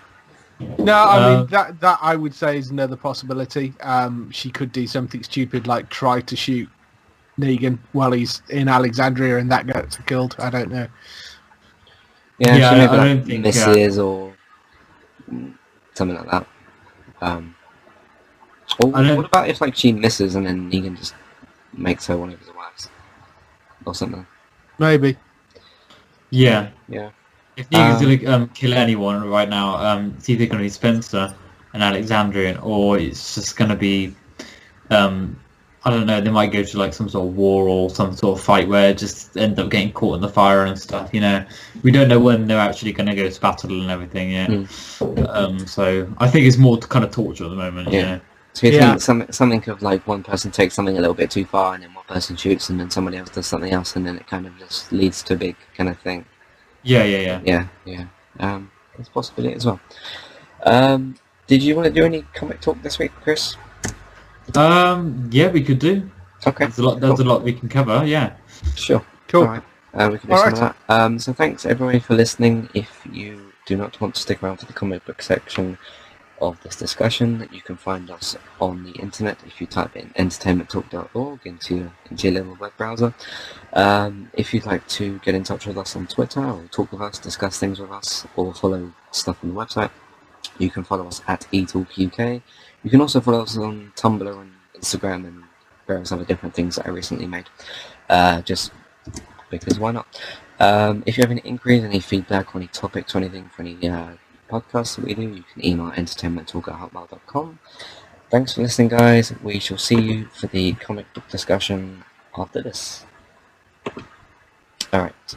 No, I mean that I would say is another possibility. She could do something stupid like try to shoot Negan while he's in Alexandria and that gets killed. I don't know. Yeah, Yeah, she maybe I like don't think, misses or something like that. Or what about if like she misses and then Negan just makes her one of his wives or something? Maybe. Yeah. Yeah. If Negan's gonna kill anyone right now, it's either gonna be Spencer and Alexandrian, or it's just gonna be, I don't know. They might go to like some sort of war or some sort of fight where it just end up getting caught in the fire and stuff. You know, we don't know when they're actually gonna go to battle and everything yet. So I think it's more kind of torture at the moment. Yeah. You know? So you think something of like one person takes something a little bit too far and then one person shoots and then somebody else does something else and then it kind of just leads to a big kind of thing. Yeah. That's a possibility as well. Did you want to do any comic talk this week, Chris? Yeah, we could do. Okay. There's a lot we can cover. Yeah. Sure. Cool. All right. We can do some of that. So thanks everybody for listening. If you do not want to stick around for the comic book section of this discussion, you can find us on the internet if you type in entertainmenttalk.org into your little web browser. If you'd like to get in touch with us on Twitter or talk with us, discuss things with us, or follow stuff on the website, you can follow us at eTalkUK. You can also follow us on Tumblr and Instagram and various other different things that I recently made. Just because why not? If you have any inquiries, any feedback, or any topics or anything for any podcasts that we do, you can email entertainmenttalk@hotmail.com. Thanks for listening, guys. We shall see you for the comic book discussion after this. Alright.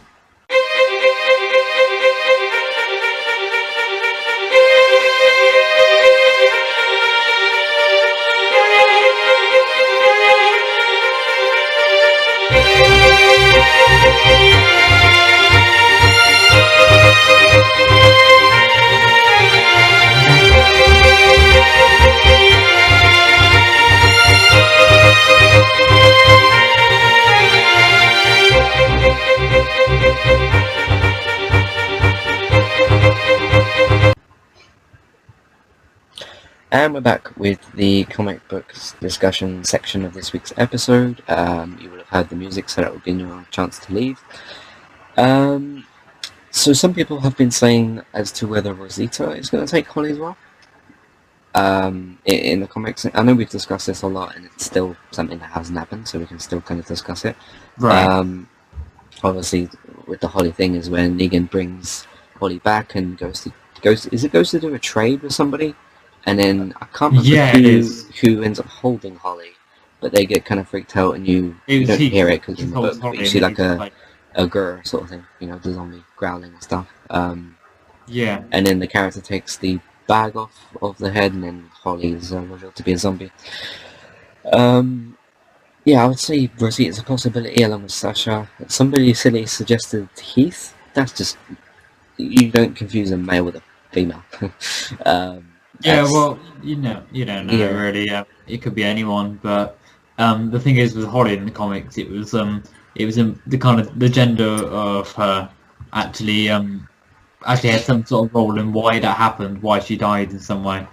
And we're back with the comic books discussion section of this week's episode. You will have heard the music, so that will give you a chance to leave. So some people have been saying as to whether Rosita is going to take Holly's role in the comics. I know we've discussed this a lot, and it's still something that hasn't happened, so we can still kind of discuss it. Right. Obviously, with the Holly thing is when Negan brings Holly back and goes to do a trade with somebody. And then I can't remember who ends up holding Holly, but they get kind of freaked out, and you don't hear it because in the book, but you see like a grr sort of thing, you know, the zombie growling and stuff. Yeah. And then the character takes the bag off of the head, and then Holly is revealed to be a zombie. Yeah, I would say Rosita is a possibility along with Sasha. Somebody silly suggested Heath. That's just, you don't confuse a male with a female. Yeah, well, you don't know really. It could be anyone, but the thing is with Holly in the comics, it was the kind of the gender of her actually had some sort of role in why that happened, why she died in some way,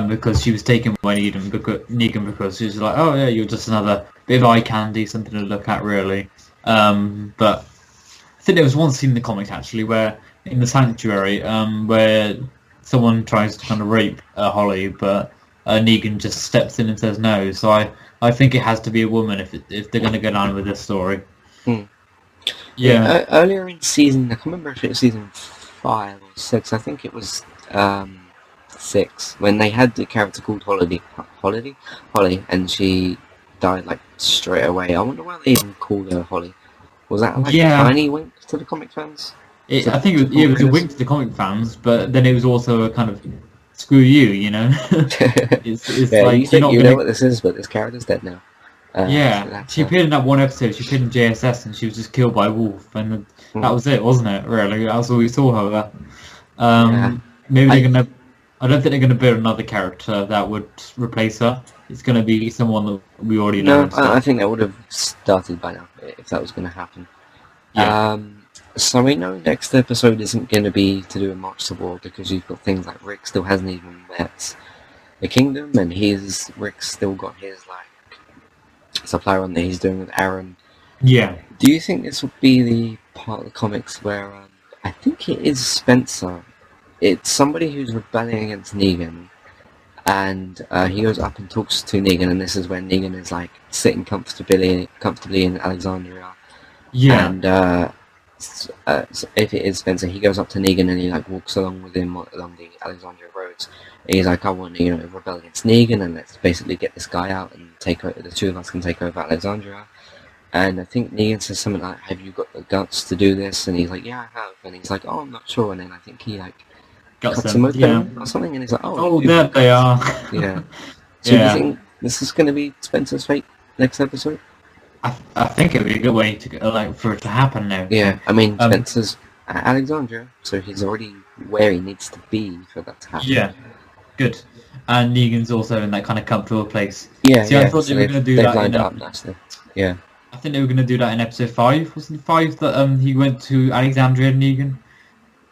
because she was taken by Negan because she was like, oh yeah, you're just another bit of eye candy, something to look at really. But I think there was one scene in the comics actually where in the sanctuary where someone tries to kind of rape Holly, but Negan just steps in and says no. So I think it has to be a woman if they're going to go down with this story. Yeah. Earlier in season, I can't remember if it was season 5 or 6. I think it was 6 when they had the character called Holly, and she died like straight away. I wonder why they even called her Holly. Was that like a tiny wink to the comic fans? I think it was a wink to the comic fans, but then it was also a kind of screw you, you know. it's like you think you know what this is, but this character's dead now. So she appeared in that one episode. She appeared in JSS, and she was just killed by a wolf, and that was it, wasn't it? Really, that's all we saw her. Maybe they're I- gonna. I don't think they're gonna build another character that would replace her. It's gonna be someone that we already know. No, And I stuff. think that would have started by now if that was going to happen. Yeah. So we know next episode isn't going to be to do with March to War because you've got things like Rick still hasn't even met the Kingdom, and Rick's still got his supply run that he's doing with Aaron. Yeah. Do you think this would be the part of the comics where I think it is Spencer? It's somebody who's rebelling against Negan, and he goes up and talks to Negan, and this is when Negan is sitting comfortably in Alexandria. Yeah. And so if it is Spencer, he goes up to Negan and he walks along with him along the Alexandria roads. And he's like, I want to rebel against Negan, and let's basically get this guy out and take over. The two of us can take over Alexandria. And I think Negan says something like, have you got the guts to do this? And he's like, yeah, I have. And he's like, oh, I'm not sure. And then I think he cuts him open or something, and he's like, oh, there they are. Yeah. So do you think this is going to be Spencer's fate next episode? I think it would be a good way to go, for it to happen now. Yeah, I mean, Spencer's at Alexandria, so he's already where he needs to be for that to happen. Yeah, good. And Negan's also in that kind of comfortable place. Yeah, See, I thought they were going to do they've that. lined it up nicely. Yeah. I think they were going to do that in episode 5. Wasn't it 5 that he went to Alexandria and Negan?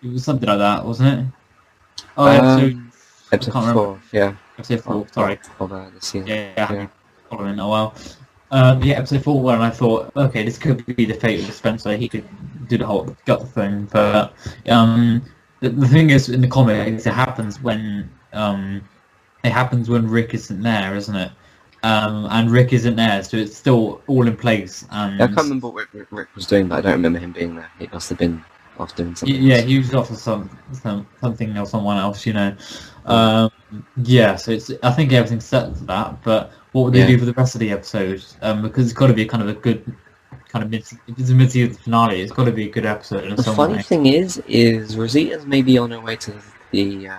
It was something like that, wasn't it? Oh, episode 4. Yeah. Episode 4. Sorry. Of the season. Yeah. I haven't followed it a while. Episode 4, where I thought, okay, this could be the fate of Spencer. He could do the whole gut thing, but the thing is, in the comics, it happens when Rick isn't there, isn't it? And Rick isn't there, so it's still all in place. And I can't remember what Rick was doing, but I don't remember him being there. He must have been off doing something. Yeah, he was off for something or someone else, So it's. I think everything's set for that, but what would they do for the rest of the episode? Because it's got to be kind of a good kind of if it's a mid-season finale, it's got to be a good episode in The some funny way. thing is Rosita's maybe on her way to the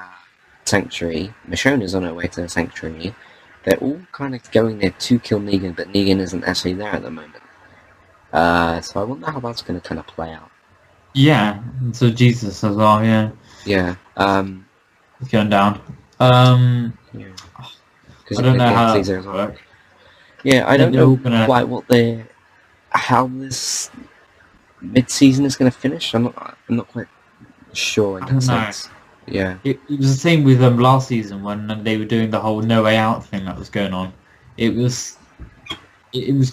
sanctuary. Michonne is on her way to the sanctuary. They're all kind of going there to kill Negan, but Negan isn't actually there at the moment. So I wonder how that's going to kind of play out. Yeah, and so Jesus as well. Yeah. Yeah. It's going down. Yeah. I don't know how that's going to work. Yeah, I don't They're know all gonna- quite how this mid-season is going to finish. I'm not quite sure in I don't that know. sense. Yeah. It was the same with last season when they were doing the whole No Way Out thing that was going on. It was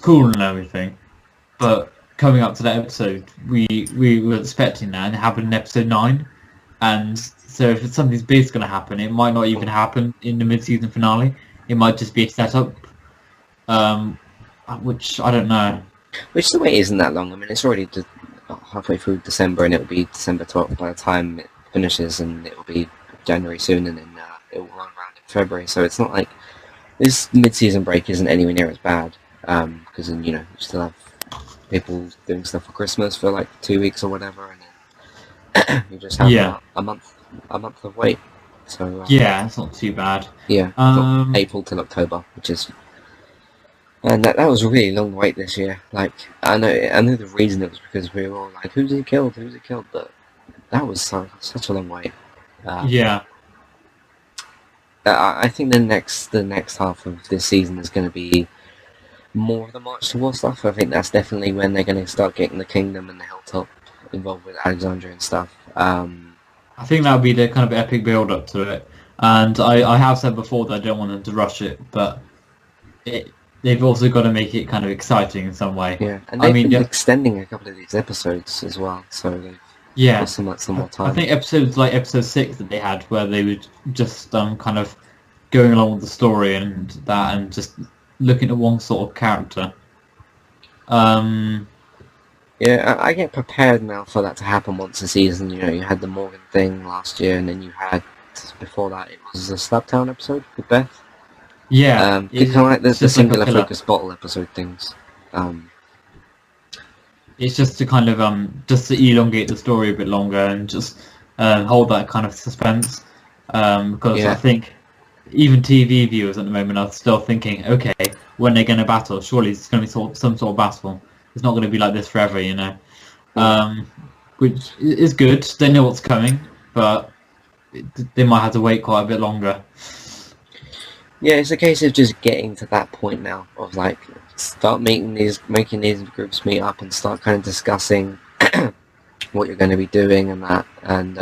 cool and everything, but coming up to that episode, we were expecting that, and it happened in episode 9. And so if something big's going to happen, it might not even happen in the mid-season finale. It might just be a setup, which I don't know. Which the wait isn't that long. I mean, it's already halfway through December, and it'll be December 12th by the time it finishes, and it'll be January soon, and then it'll run around in February. So it's not like this mid-season break isn't anywhere near as bad, because then you still have people doing stuff for Christmas for 2 weeks or whatever, and then you just have a month of wait. So Yeah, it's not too bad. yeah, from April till October, which is. And that was a really long wait this year. I know the reason it was because we were all like, who's he killed? But that was such a long wait. Yeah. I think the next half of this season is going to be more of the March to War stuff. I think that's definitely when they're going to start getting the Kingdom and the Hilltop involved with Alexandria and stuff. I think that would be the kind of epic build-up to it. And I have said before that I don't want them to rush it, but they've also got to make it kind of exciting in some way. Yeah, and they've been extending a couple of these episodes as well, so they've got some more time. I think episodes like episode 6 that they had, where they were just kind of going along with the story and that, and just looking at one sort of character. Yeah, I get prepared now for that to happen once a season. You had the Morgan thing last year, and then you had, before that, it was a Slabtown episode with Beth. Yeah. Kind of like the singular focus bottle episode things. It's just to kind of just to elongate the story a bit longer and just hold that kind of suspense. Because I think even TV viewers at the moment are still thinking, okay, when they're going to battle, surely it's going to be some sort of battle. It's not going to be like this forever, Which is good. They know what's coming, but they might have to wait quite a bit longer. Yeah, it's a case of just getting to that point now of like start making these groups meet up and start kind of discussing what you're going to be doing and that. And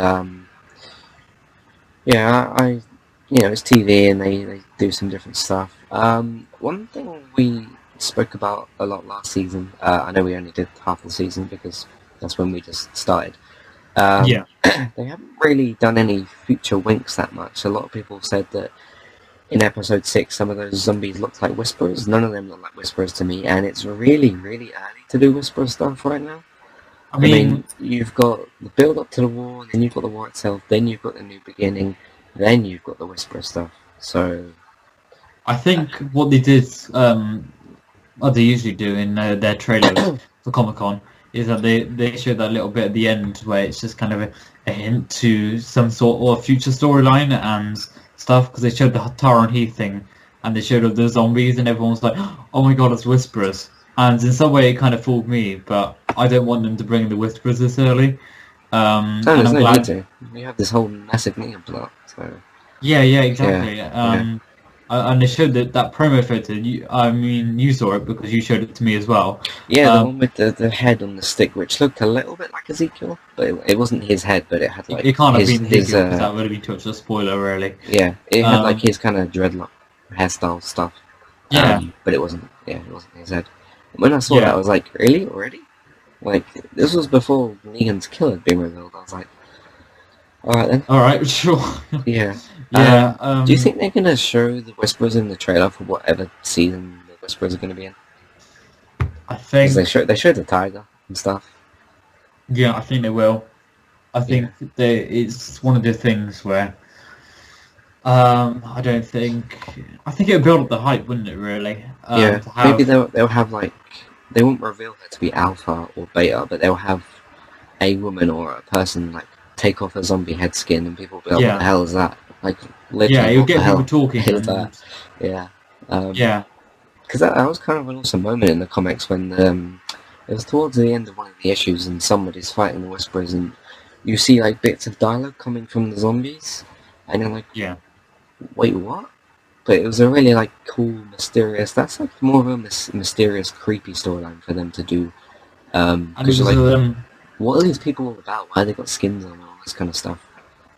yeah, I it's TV and they do some different stuff. One thing we spoke about a lot last season. I know we only did half the season because that's when we just started. Yeah. They haven't really done any future winks that much. A lot of people said that in episode 6 some of those zombies looked like Whisperers. None of them look like Whisperers to me, and it's really, really early to do Whisperer stuff right now. I mean, you've got the build up to the war, then you've got the war itself, then you've got the new beginning, then you've got the Whisperer stuff. So I think what they did, what they usually do in their trailers for Comic-Con, is that they show that little bit at the end where it's just kind of a hint to some sort of future storyline and stuff, because they showed the Tara and Heath thing, and they showed all the zombies, and everyone was like, oh my god, it's Whisperers. And in some way it kind of fooled me, but I don't want them to bring the Whisperers this early. no, there's no need to. You have this whole massive Negan plot, so... Yeah, exactly. And they showed that promo photo. You saw it because you showed it to me as well. Yeah, the one with the head on the stick, which looked a little bit like Ezekiel, but it wasn't his head, but it had like it can't have been his, because that would have been too much of a spoiler, really. Yeah, it had like his kind of dreadlock hairstyle stuff. Yeah, but it wasn't. Yeah, it wasn't his head. When I saw that, I was like, really, already? Like, this was before Negan's killer had been revealed. I was like, all right then. All right, sure. Yeah. Yeah. Do you think they're gonna show the Whisperers in the trailer for whatever season the Whisperers are gonna be in? I think they showed the tiger and stuff. Yeah, I think they will. I think it's one of the things where I think it would build up the hype, wouldn't it? Really. Maybe they'll have like they won't reveal her to be alpha or beta, but they'll have a woman or a person like take off a zombie head skin, and people will be like, "What the hell is that?" Like, literally, you'll get people talking. Is that? Yeah. Because that was kind of an awesome moment in the comics when it was towards the end of one of the issues, and somebody's fighting the Whisperers, and you see like bits of dialogue coming from the zombies, and you're like, wait, what? But it was a really like cool, mysterious. That's like more of a mysterious, creepy storyline for them to do. Because like, what are these people all about? Why they got skins on and all this kind of stuff?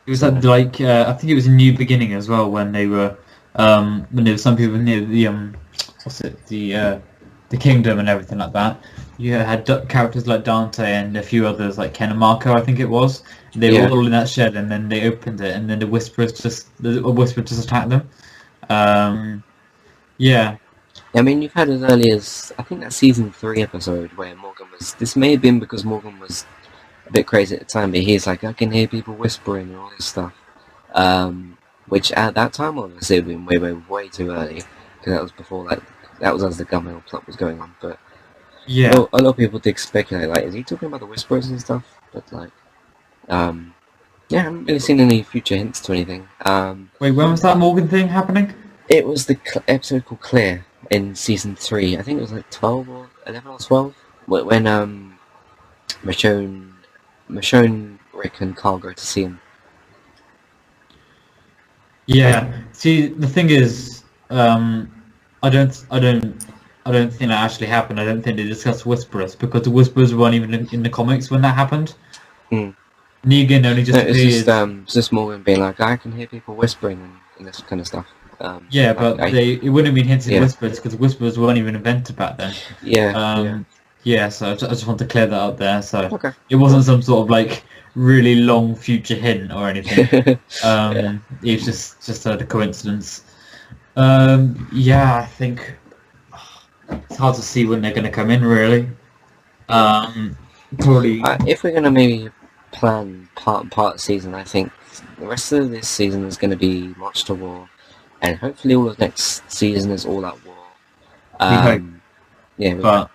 It was like I think it was a New Beginning as well, when they were when there were some people near the the kingdom and everything like that. You had characters like Dante and a few others like Ken and Marco, I think it was. They were all in that shed, and then they opened it, and then the Whisperer just attacked them. I mean, you've had as early as I think that season 3 episode where Morgan was. This may have been because Morgan was a bit crazy at the time, but he's like, I can hear people whispering and all this stuff. Which at that time, obviously, had been way too early, because that was before that was as the government plot was going on. But a lot of people did speculate, like, is he talking about the Whisperers and stuff? But like, I haven't really seen any future hints to anything. Wait, when was that Morgan thing happening? It was the episode called Clear in season 3. I think it was like 12 or 11 or 12 when Michonne, Rick, and Carl go to see him. Yeah. See, the thing is, I don't think that actually happened. I don't think they discussed Whisperers, because the Whisperers weren't even in the comics when that happened. Negan only just appeared. It's just Morgan being like, I can hear people whispering and this kind of stuff. But it wouldn't have been hinted at Whisperers, because Whisperers weren't even invented back then. So I just want to clear that up there. So it wasn't some sort of like really long future hint or anything. It was just a coincidence. I think it's hard to see when they're going to come in, really. Probably if we're going to maybe plan part of the season, I think the rest of this season is going to be March to War, and hopefully all of next season is All Out War. But he's got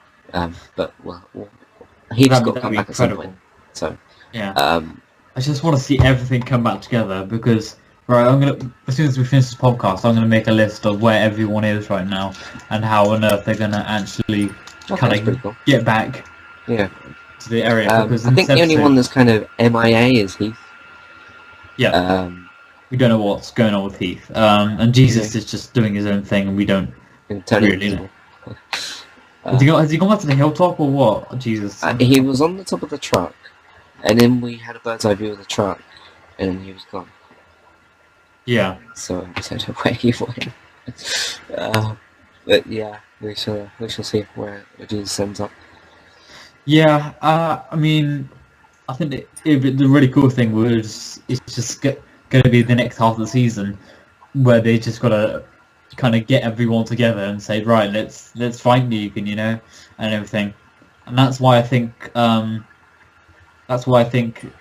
to come back at some point. So I just want to see everything come back together, because as soon as we finish this podcast, I'm gonna make a list of where everyone is right now and how on earth they're gonna actually get back to the area. Because I think the only one that's kind of MIA is Heath. we don't know what's going on with Heath. And Jesus is just doing his own thing, and we don't really know. Has he gone back to the hilltop or what? Jesus. He was on the top of the truck, and then we had a bird's eye view of the truck, and then he was gone. Yeah. So I don't know where he went. But yeah, we shall see where Jesus ends up. Yeah. I mean, I think the really cool thing was it's just going to be the next half of the season where they just got to kind of get everyone together and say, right, let's fight Negan, you know, and everything. And that's why I think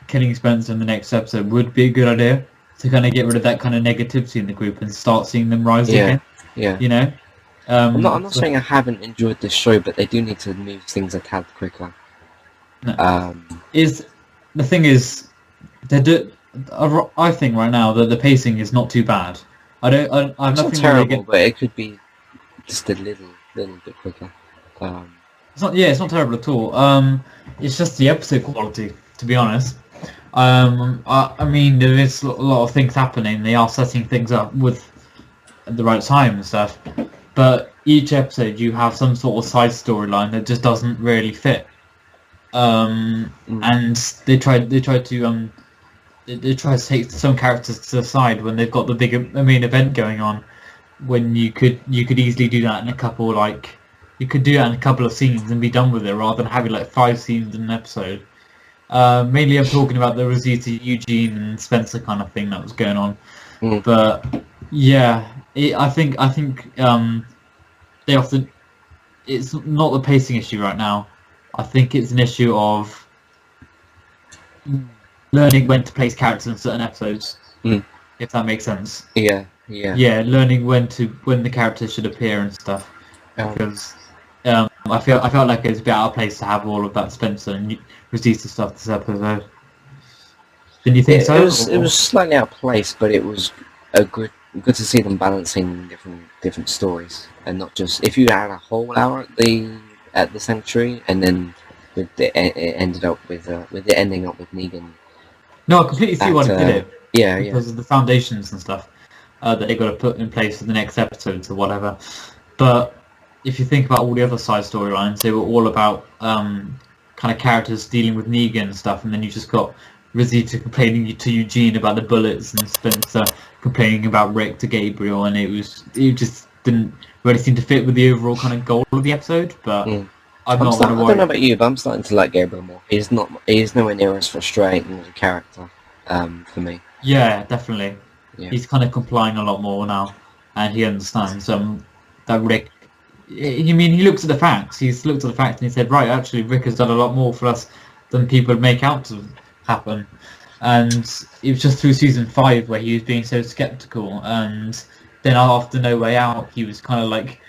killing Spencer in the next episode would be a good idea, to kind of get rid of that kind of negativity in the group and start seeing them rise again. Yeah. You know. I'm not saying I haven't enjoyed this show, but they do need to move things a tad quicker. No. The thing is, I think right now that the pacing is not too bad. I have it's nothing not terrible, really but it could be just a little bit quicker. It's not terrible at all. It's just the episode quality, to be honest. I mean, there is a lot of things happening. They are setting things up with at the right time and stuff. But each episode, you have some sort of side storyline that just doesn't really fit. And they try to take some characters to the side when they've got the bigger main event going on. When you could easily do that in a couple of scenes and be done with it, rather than having like 5 scenes in an episode. Mainly, I'm talking about the Rosita, Eugene, and Spencer kind of thing that was going on. But yeah, I think they often. It's not the pacing issue right now. I think it's an issue of learning when to place characters in certain episodes, if that makes sense. Yeah. Learning when the characters should appear and stuff. Because I felt like it's a bit out of place to have all of that Spencer and Rosita stuff this episode. Didn't you think so? It was slightly out of place, but it was good to see them balancing different stories, and not just if you had a whole hour at the sanctuary, and then it ended up with it ending up with Negan. No, I completely see why they did it. Yeah, because of the foundations and stuff that they got to put in place for the next episodes or whatever. But if you think about all the other side storylines, they were all about kind of characters dealing with Negan and stuff, and then you just got Rosita complaining to Eugene about the bullets, and Spencer complaining about Rick to Gabriel, and it just didn't really seem to fit with the overall kind of goal of the episode. But I don't know about you, but I'm starting to like Gabriel more. He's nowhere near as frustrating as a character for me. Yeah, definitely. Yeah. He's kind of complying a lot more now, and he understands that Rick. I mean, he looks at the facts. He's looked at the facts and he said, right, actually, Rick has done a lot more for us than people make out to happen. And it was just through season 5 where he was being so skeptical, and then after No Way Out, he was kind of like,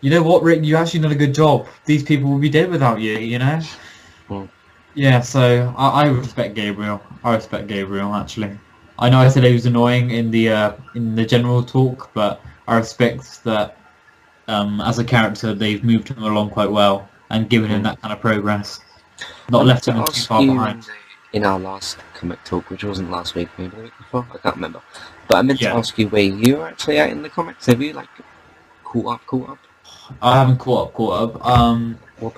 you know what, Rick, you actually done a good job. These people will be dead without you, you know? Yeah, so I respect Gabriel. I respect Gabriel, actually. I know I said he was annoying in the general talk, but I respect that as a character they've moved him along quite well and given him that kind of progress. Not left him too far behind. In our last comic talk, which wasn't last week, maybe the week before, I can't remember. But I meant to ask you where you're actually at in the comics. Have you like caught up? I haven't caught up.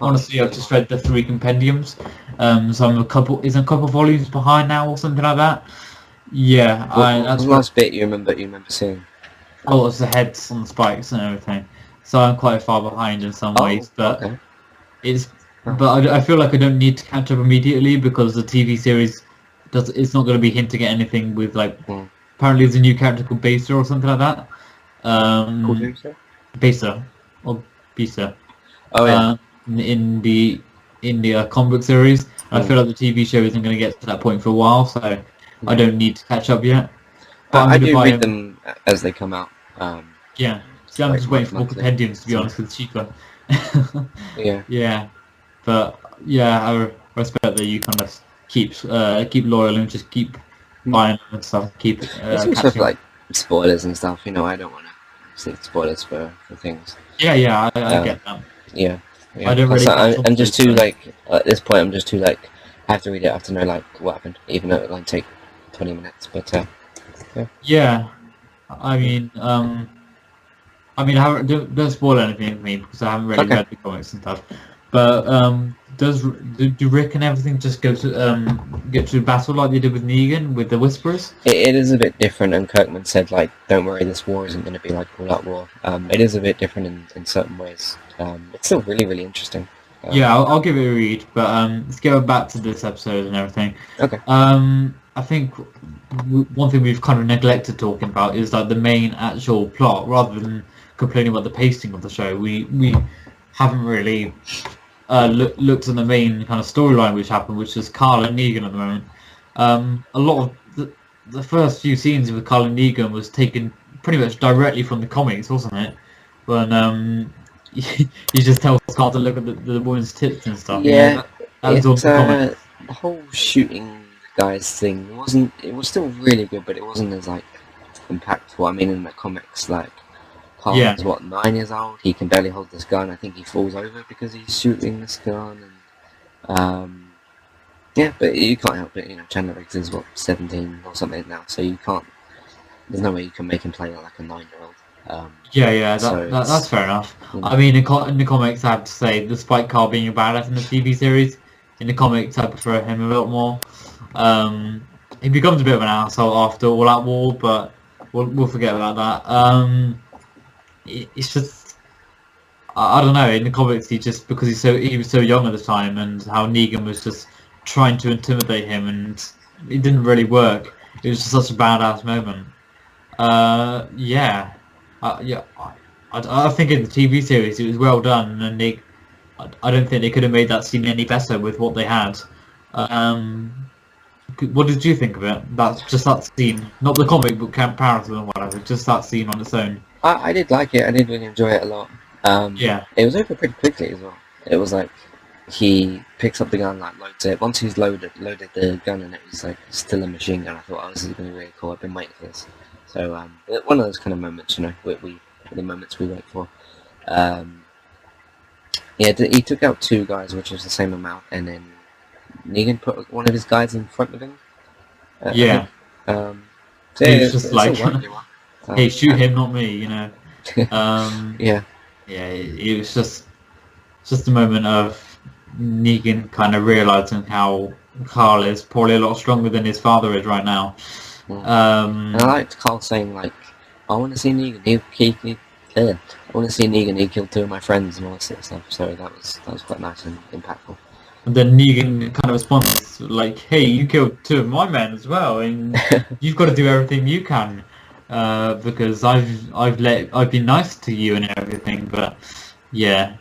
Honestly, I've just read the 3 compendiums. So I'm a couple volumes behind now or something like that. Yeah, that's the last bit you remember seeing. Oh, it's the heads on the spikes and everything. So I'm quite far behind in some ways, but But I feel like I don't need to catch up immediately because the TV series it's not going to be hinting at anything with like apparently there's a new character called Besa or something like that. Besa or Bisa. Oh yeah. In the comic book series, I feel like the TV show isn't going to get to that point for a while, so I don't need to catch up yet. But I do read them as they come out. Yeah. See, I'm just waiting for more compendiums, to be honest, because it's cheaper. Yeah. Yeah. But yeah, I respect that you kind of keep loyal and just keep buying them and stuff. Keep. It's also like spoilers and stuff. You know, I don't want to see spoilers for things. Yeah, I get that. Yeah. I don't really. I'm just too like at this point. I'm just too like I have to read it. I have to know like what happened, even though it like take 20 minutes. But Yeah, I mean, I haven't don't spoil anything for me because I haven't really Okay. read the comics and stuff. But do Rick and everything just go to get to battle like they did with Negan with the Whisperers? It is a bit different, and Kirkman said, like, don't worry, this war isn't going to be like all-out war. It is a bit different in certain ways. It's still really, really interesting. Yeah, I'll give it a read. But let's go back to this episode and everything. Okay. I think one thing we've kind of neglected talking about is like the main actual plot, rather than complaining about the pacing of the show. We haven't really looked at the main kind of storyline which happened, which is Carl and Negan at the moment. A lot of the first few scenes with Carl and Negan was taken pretty much directly from the comics, wasn't it? When you just tell Carl to look at the woman's tits and stuff. Yeah, that was all the comics. the whole shooting guys thing wasn't. It was still really good, but it wasn't as like impactful. I mean, in the comics, like Carl is 9 years old. He can barely hold this gun. I think he falls over because he's shooting this gun, and yeah, but you can't help it. You know, Chandler Riggs is 17 or something now, so you can't. There's no way you can make him play like a 9-year-old. That's fair enough. Yeah. I mean, in the comics, I have to say, despite Carl being a badass in the TV series, in the comics, I prefer him a lot more. He becomes a bit of an asshole after All Out War, but we'll forget about that. It's just, I don't know. In the comics, he was so young at the time, and how Negan was just trying to intimidate him, and it didn't really work. It was just such a badass moment. I think in the TV series it was well done, and I don't think they could have made that scene any better with what they had. What did you think of it? That scene, not the comic book comparison or whatever, just that scene on its own. I did like it. I did really enjoy it a lot. It was over pretty quickly as well. It was like he picks up the gun, like loads it. Once he's loaded the gun, and it was like still a machine gun. I thought, oh, this is going to be really cool. I've been waiting for this. So one of those kind of moments, you know, the moments we wait for. He took out 2 guys, which was the same amount, and then Negan put one of his guys in front of him. Yeah. So He was just like, still worked really well. hey, shoot him, not me, you know. Yeah. Yeah, it was just a moment of Negan kind of realising how Carl is probably a lot stronger than his father is right now. Yeah. And I liked Carl saying, like, I want to see Negan. I want to see Negan. He killed 2 of my friends and all that sort of stuff. So that was quite nice and impactful. And then Negan kind of responds like, "Hey, you killed 2 of my men as well, and you've got to do everything you can because I've been nice to you and everything." But yeah,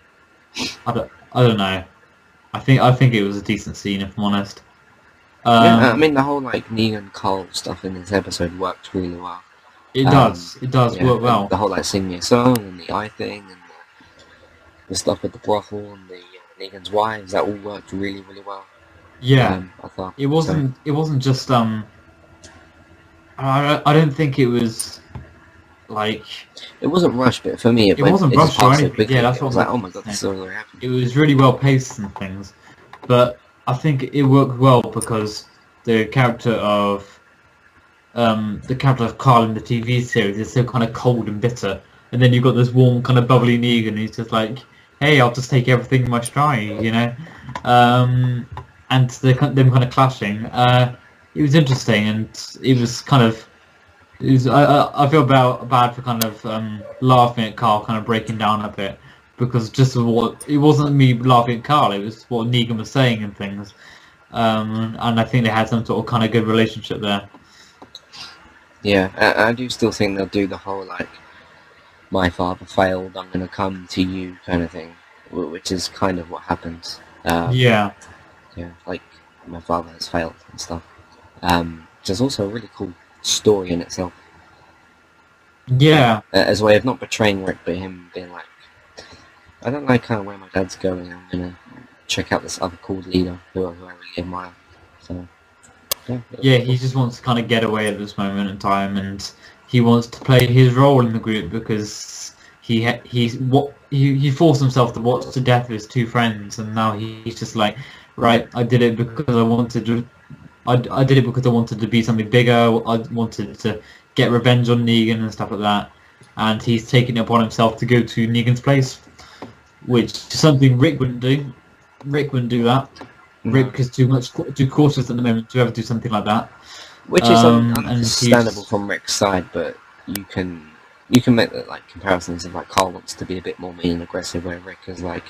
I don't know. I think it was a decent scene, if I'm honest. I mean, the whole like Negan Carl stuff in this episode worked really well. It does work well. The whole like sing me a song and the eye thing and the stuff with the brothel and the Negan's wives, that all worked really, really well. Yeah, I thought it wasn't just I don't think it was like it wasn't rushed, but for me it wasn't rushed or anything. Quickly. Yeah, that's what what I was like. Oh my god, this is already happening. It was really well paced and things, but I think it worked well because the character of Carl in the TV series is so kind of cold and bitter, and then you've got this warm, kind of bubbly Negan who's just like, hey, I'll just take everything in my stride, you know. And them kind of clashing. It was interesting, and it was kind of. I feel bad for kind of laughing at Carl kind of breaking down a bit, because just it wasn't me laughing at Carl, it was what Negan was saying and things. And I think they had some sort of kind of good relationship there. Yeah, I do still think they'll do the whole like, my father failed, I'm going to come to you kind of thing, which is kind of what happens. Yeah, like my father has failed and stuff. Which is also a really cool story in itself. Yeah. As a way of not betraying Rick, but him being like, I don't like kind of where my dad's going, I'm going to check out this other cool leader who I really admire. So, yeah, he just wants to kind of get away at this moment in time, and he wants to play his role in the group because he forced himself to watch the death of his 2 friends, and now he's just like, right, I did it because I wanted to. I did it because I wanted to be something bigger. I wanted to get revenge on Negan and stuff like that, and he's taking it upon himself to go to Negan's place, which is something Rick wouldn't do. Rick wouldn't do that. No. Rick is too cautious at the moment to ever do something like that. Which is and understandable from Rick's side, but you can make the, like, comparisons of, like, Carl wants to be a bit more mean and aggressive, where Rick is like,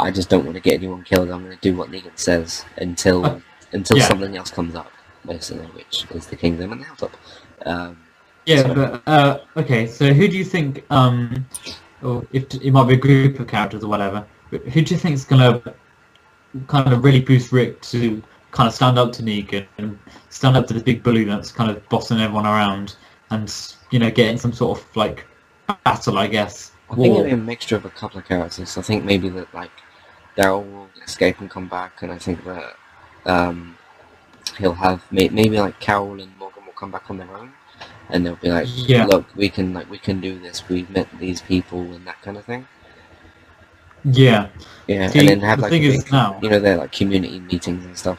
I just don't want to get anyone killed. I'm going to do what Negan says until yeah. something else comes up, basically, which is the kingdom and the hilltop. Okay. So who do you think? Or if it might be a group of characters or whatever, but who do you think is going to kind of really boost Rick to kind of stand up to Negan and stand up to the big bully that's kind of bossing everyone around and, you know, getting some sort of, like, battle, I guess? I think it'll be a mixture of a couple of characters. I think maybe that, like, Daryl will escape and come back, and I think that he'll have maybe like Carol and Morgan will come back on their own, and they'll be like, look, we can do this. We've met these people and that kind of thing. Yeah. Yeah, See, and then have the like thing a is big, now, you know, they're like community meetings and stuff,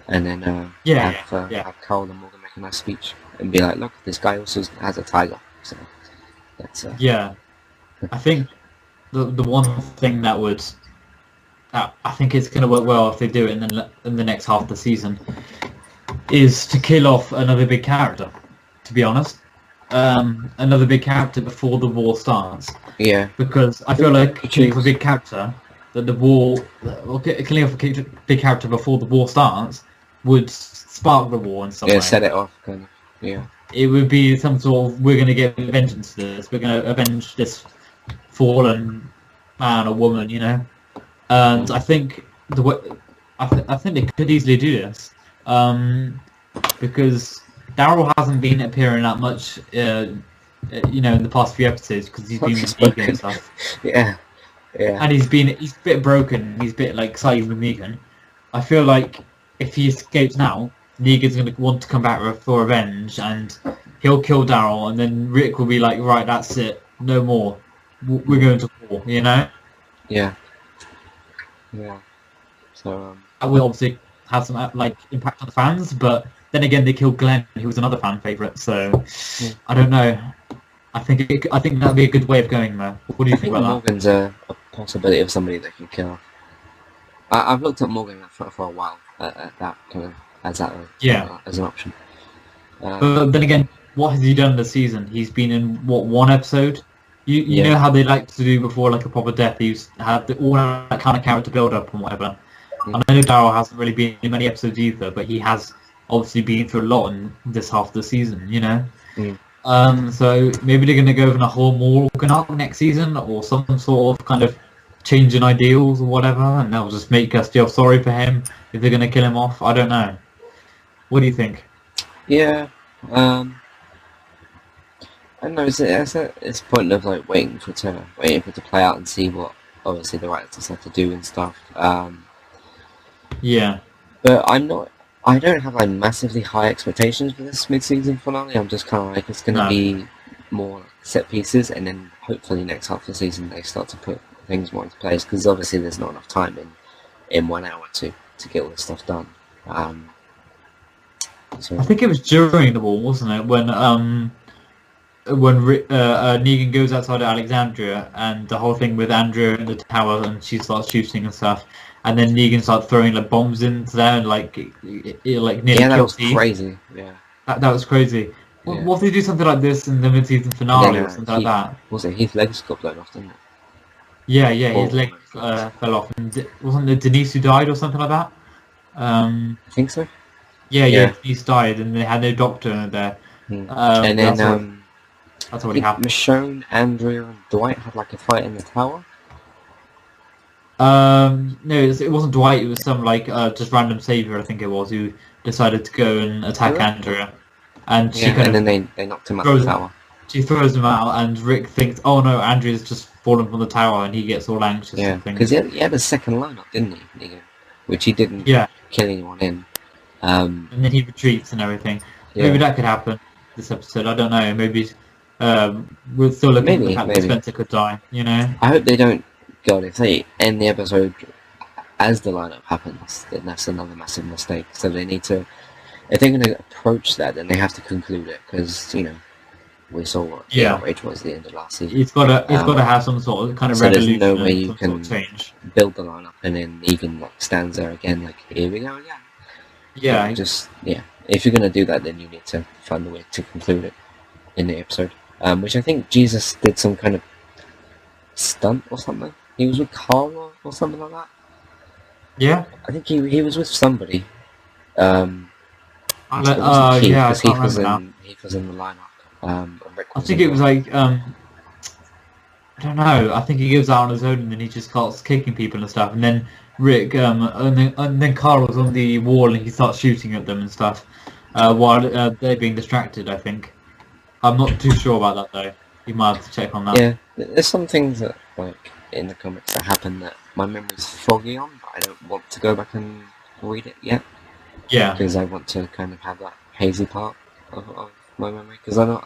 and then have Carol and Morgan make a nice speech and be like, look, this guy also has a tiger. So that's yeah. I think the one thing that would, I think it's going to work well if they do it in the next half of the season, is to kill off another big character. To be honest, another big character before the war starts. Yeah. Because I feel like killing off a big character, killing off a big character before the war starts would spark the war in some way. Yeah, set it off, kind of. Yeah. It would be some sort of, we're going to get vengeance to this. We're going to avenge this fallen man or woman, you know. And I think I think they could easily do this, because Daryl hasn't been appearing that much, you know, in the past few episodes because he's been with Negan and stuff. Yeah. And he's a bit broken. He's a bit like siding with Negan. I feel like if he escapes now, Negan's going to want to come back for revenge, and he'll kill Daryl, and then Rick will be like, right, that's it, no more. We're going to war, you know? Yeah. Yeah. So that will obviously have some like impact on the fans, but then again, they killed Glenn, who was another fan favorite. So I don't know. I think that'd be a good way of going though. What do you think about that? Morgan's a possibility of somebody that can kill. I've looked at Morgan for a while at that kind of as an option. But then again, what has he done this season? He's been in one episode. You know how they like to do before like a proper death. He's had all that kind of character build up and whatever. And I know Daryl hasn't really been in many episodes either, but he has obviously been through a lot in this half of the season. You know. So maybe they're going to go in a whole Morgan arc next season, or some sort of kind of change in ideals or whatever, and they'll just make us feel sorry for him if they're going to kill him off. I don't know. What do you think? Yeah. I don't know. It's a point of like waiting for it to play out and see what obviously the writers have to do and stuff. Yeah. But I don't have like massively high expectations for this mid-season finale. I'm just kind of like, it's going to be more set pieces, and then hopefully next half of the season they start to put things more into place, because obviously there's not enough time in 1 hour to get all this stuff done. So I think it was during the war, wasn't it, when Negan goes outside of Alexandria, and the whole thing with Andrea in the tower, and she starts shooting and stuff, and then Negan starts throwing like bombs into there, and like nearly that was Steve. crazy. Yeah, that was crazy. Yeah. What if they do something like this in the mid-season finale or something like that? Was it Heath legs got blown off, didn't it? Yeah, his leg fell off, and wasn't it Denise who died or something like that? I think so. Yeah, Denise died, and they had no doctor there. And then that's what happened. Michonne, Andrea, and Dwight had like a fight in the tower. No, it wasn't Dwight. It was some like just random savior, I think it was, who decided to go and attack Andrea, and then they knocked him out of the tower. She throws him out, and Rick thinks, "Oh no, Andrea's just fallen from the tower," and he gets all anxious. Yeah, because he had a second lineup, didn't he? Which he didn't kill anyone in. And then he retreats and everything. Yeah. Maybe that could happen this episode. I don't know. Maybe we're still looking at the fact that Spencer could die. You know. I hope they don't. God, if they end the episode as the lineup happens, then that's another massive mistake. So they need to. If they're going to approach that, then they have to conclude it, because we saw what the Yeah. outrage was at the end of last season. It's got to have some sort of kind of So there's revolution no way and you some can sort of change. build the lineup and then Negan like stands there again, like here we go again. Yeah, Like, just if you're gonna do that, then you need to find a way to conclude it in the episode. Which I think Jesus did some kind of stunt or something. He was with Carla or something like that. yeah. I think he was with somebody. I Because can't remember now. Heath was in the lineup. And Rick I was think in it was the- like I don't know. I think he goes out on his own and then he just starts kicking people and stuff. And then Rick and then Carl was on the wall and he starts shooting at them and stuff while they're being distracted. I think. I'm not too sure about that though. You might have to check on that. Yeah, there's some things that like in the comics that happen that my memory's foggy on, but I don't want to go back and read it yet. Yeah. Because I want to kind of have that hazy part of my memory. Because I know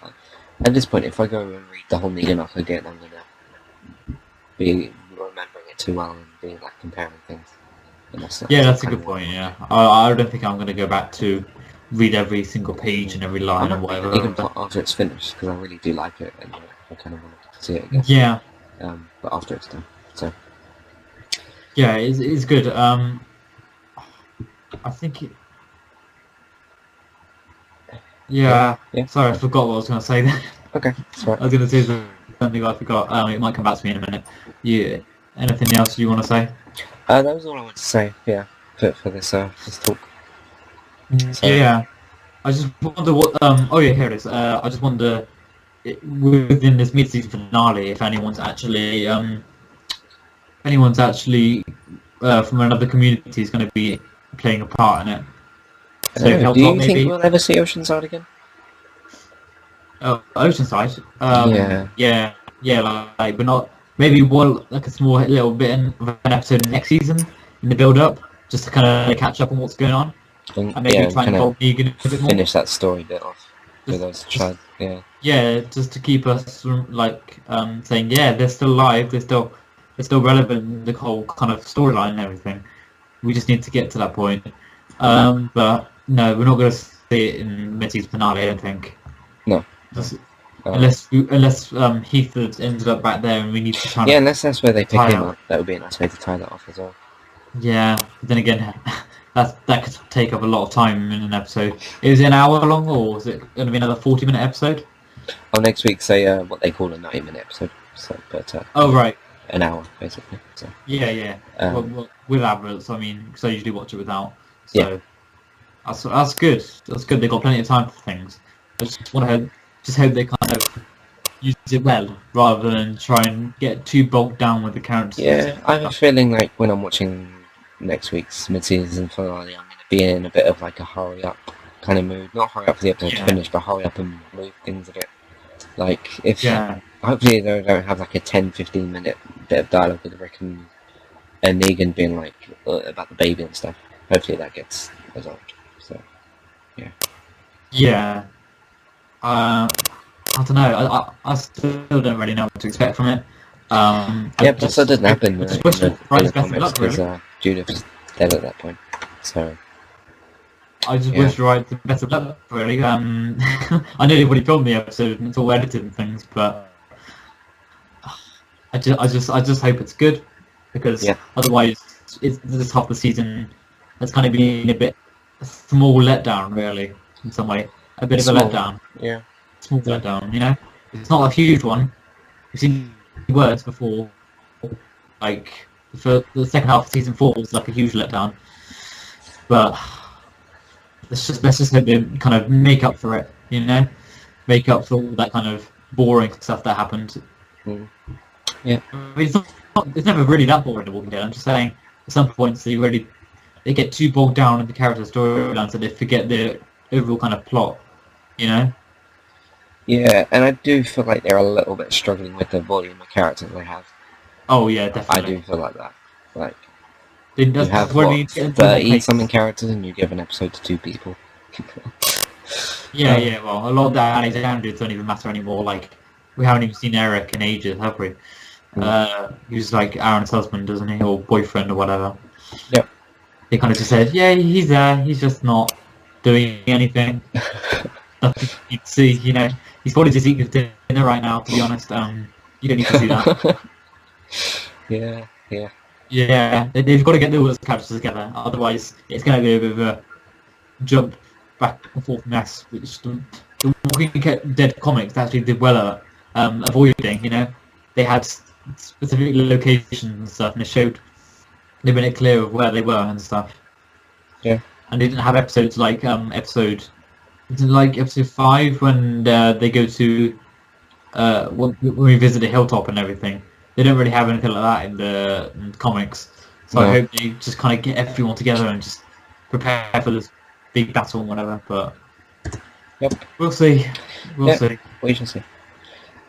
at this point, if I go and read the whole Negan arc again, I'm gonna be remembering it too well and be like comparing things. And that's That's a kind good of point. Yeah, I don't think I'm going to go back to read every single page and every I line or might whatever. read it even after it's finished because I really do like it and I kind of want to see it again. Yeah, But after it's done, so yeah, it's good. I think it. Yeah. Yeah. Sorry, I forgot what I was going to say then. okay, that's right. I was going to say something I forgot. It might come back to me in a minute. Yeah. Anything else you want to say? That was all I wanted to say. Yeah, for this talk. So- Yeah. I just wonder what. Oh yeah, here it is. I just wonder within this mid-season finale if anyone's actually from another community is going to be playing a part in it. So do Hilltop, you maybe? think we'll ever see Oceanside again? Oh, Oceanside. Yeah. Like, but not maybe one like a small little bit of an episode next season in the build-up, just to kind of catch up on what's going on, and maybe try and kind involve of Negan a bit more. finish that story bit off with Just- those child. Yeah. Yeah, just to keep us like saying, yeah, they're still alive, they're still relevant, the whole kind of storyline and everything. We just need to get to that point. But no, we're not going to see it in mid-season finale, I don't think. No. Just- Uh, unless Heath had ended up back there and we need to try. Yeah, unless that's where they pick tie him up. up, that would be a nice way to tie that off as well. Yeah, but then again, that could take up a lot of time in an episode. Is it an hour long, or is it going to be another 40-minute episode? Well, next week, say what they call a 90-minute episode. So, but Oh right, an hour basically. So, yeah. Well, with adverts, I mean, because I usually watch it without. So Yeah. that's good. That's good. They've got plenty of time for things. I just want to hope they kind of use it well, rather than try and get too bogged down with the characters. yeah, I have a feeling like when I'm watching next week's mid-season finale, I'm going to be in a bit of like a hurry up kind of mood. Not hurry up for the episode to Yeah. finish, but hurry up and move things a bit. Like if Yeah. hopefully they don't have like a 10-15 minute bit of dialogue with Rick and Negan being like about the baby and stuff. Hopefully that gets resolved. So Yeah. I don't know. I still don't really know what to expect from it. yeah, but that doesn't happen I in just wish the Rise best of comics luck, because really. Judith was dead at that point. So I just Yeah. wish Rise the best of luck, really. I know they've already filmed the episode and it's all edited and things, but I just hope it's good, because Yeah. otherwise this half the season has kind of been a small letdown, really, in some way. A bit of a Small. letdown. yeah, Small letdown, you know? It's not a huge one. We've seen words before, like, for the second half of season 4 was like a huge letdown. But let's just hope they kind of make up for it, you know? Make up for all that kind of boring stuff that happened. Mm. Yeah. I mean, it's never really that boring in Walking Dead. I'm just saying, at some points they get too bogged down in the character storylines that they forget the overall kind of plot, you know? yeah, and I do feel like they're a little bit struggling with the volume of characters they have. Oh yeah, I definitely. do feel like that. Like They you that's have where what, they need to get into more 30 pace. something characters, and you give an episode to 2 people. Yeah, well, a lot of that Alexandria don't even matter anymore. Like, we haven't even seen Eric in ages, have we? He's like Aaron's husband, doesn't he, or boyfriend or whatever. Yep. They kind of just said, yeah, he's there, he's just not doing anything. Nothing you'd see, you know. He's probably just eating dinner right now, to be honest. You don't need to see that. Yeah. Yeah, they've got to get all those characters together, otherwise it's going to be a bit of a jump back and forth mess, which the Walking Dead comics actually did well at avoiding. You know, they had specific locations and stuff, and they made it clear of where they were and stuff. Yeah. And they didn't have episodes like episode 5 when they go to when we visit the hilltop and everything. They don't really have anything like that in the comics. So No. I hope they just kind of get everyone together and just prepare for this big battle and whatever. But Yep. we'll see. We'll see. We shall see.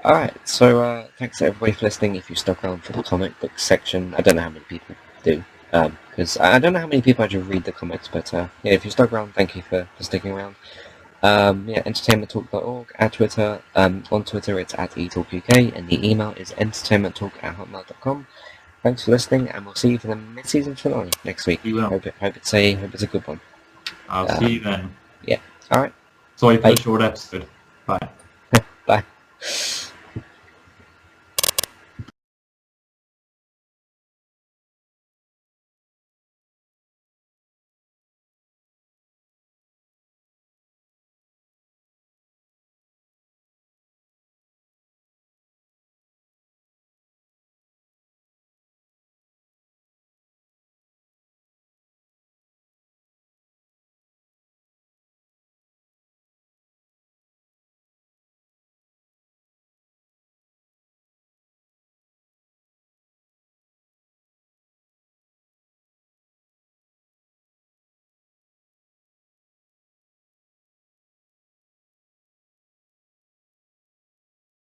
Alright, so thanks to everybody for listening. If you stuck around for the comic book section, I don't know how many people do, because I don't know how many people actually read the comics, but yeah, if you stuck around, thank you for sticking around. entertainmenttalk.org, at Twitter, on Twitter it's at eTalkUK, and the email is entertainmenttalk@hotmail.com. Thanks for listening, and we'll see you for the mid-season finale next week. We will. Hope it's a good one. I'll see you then. Alright. Sorry for Bye. the short episode. Bye.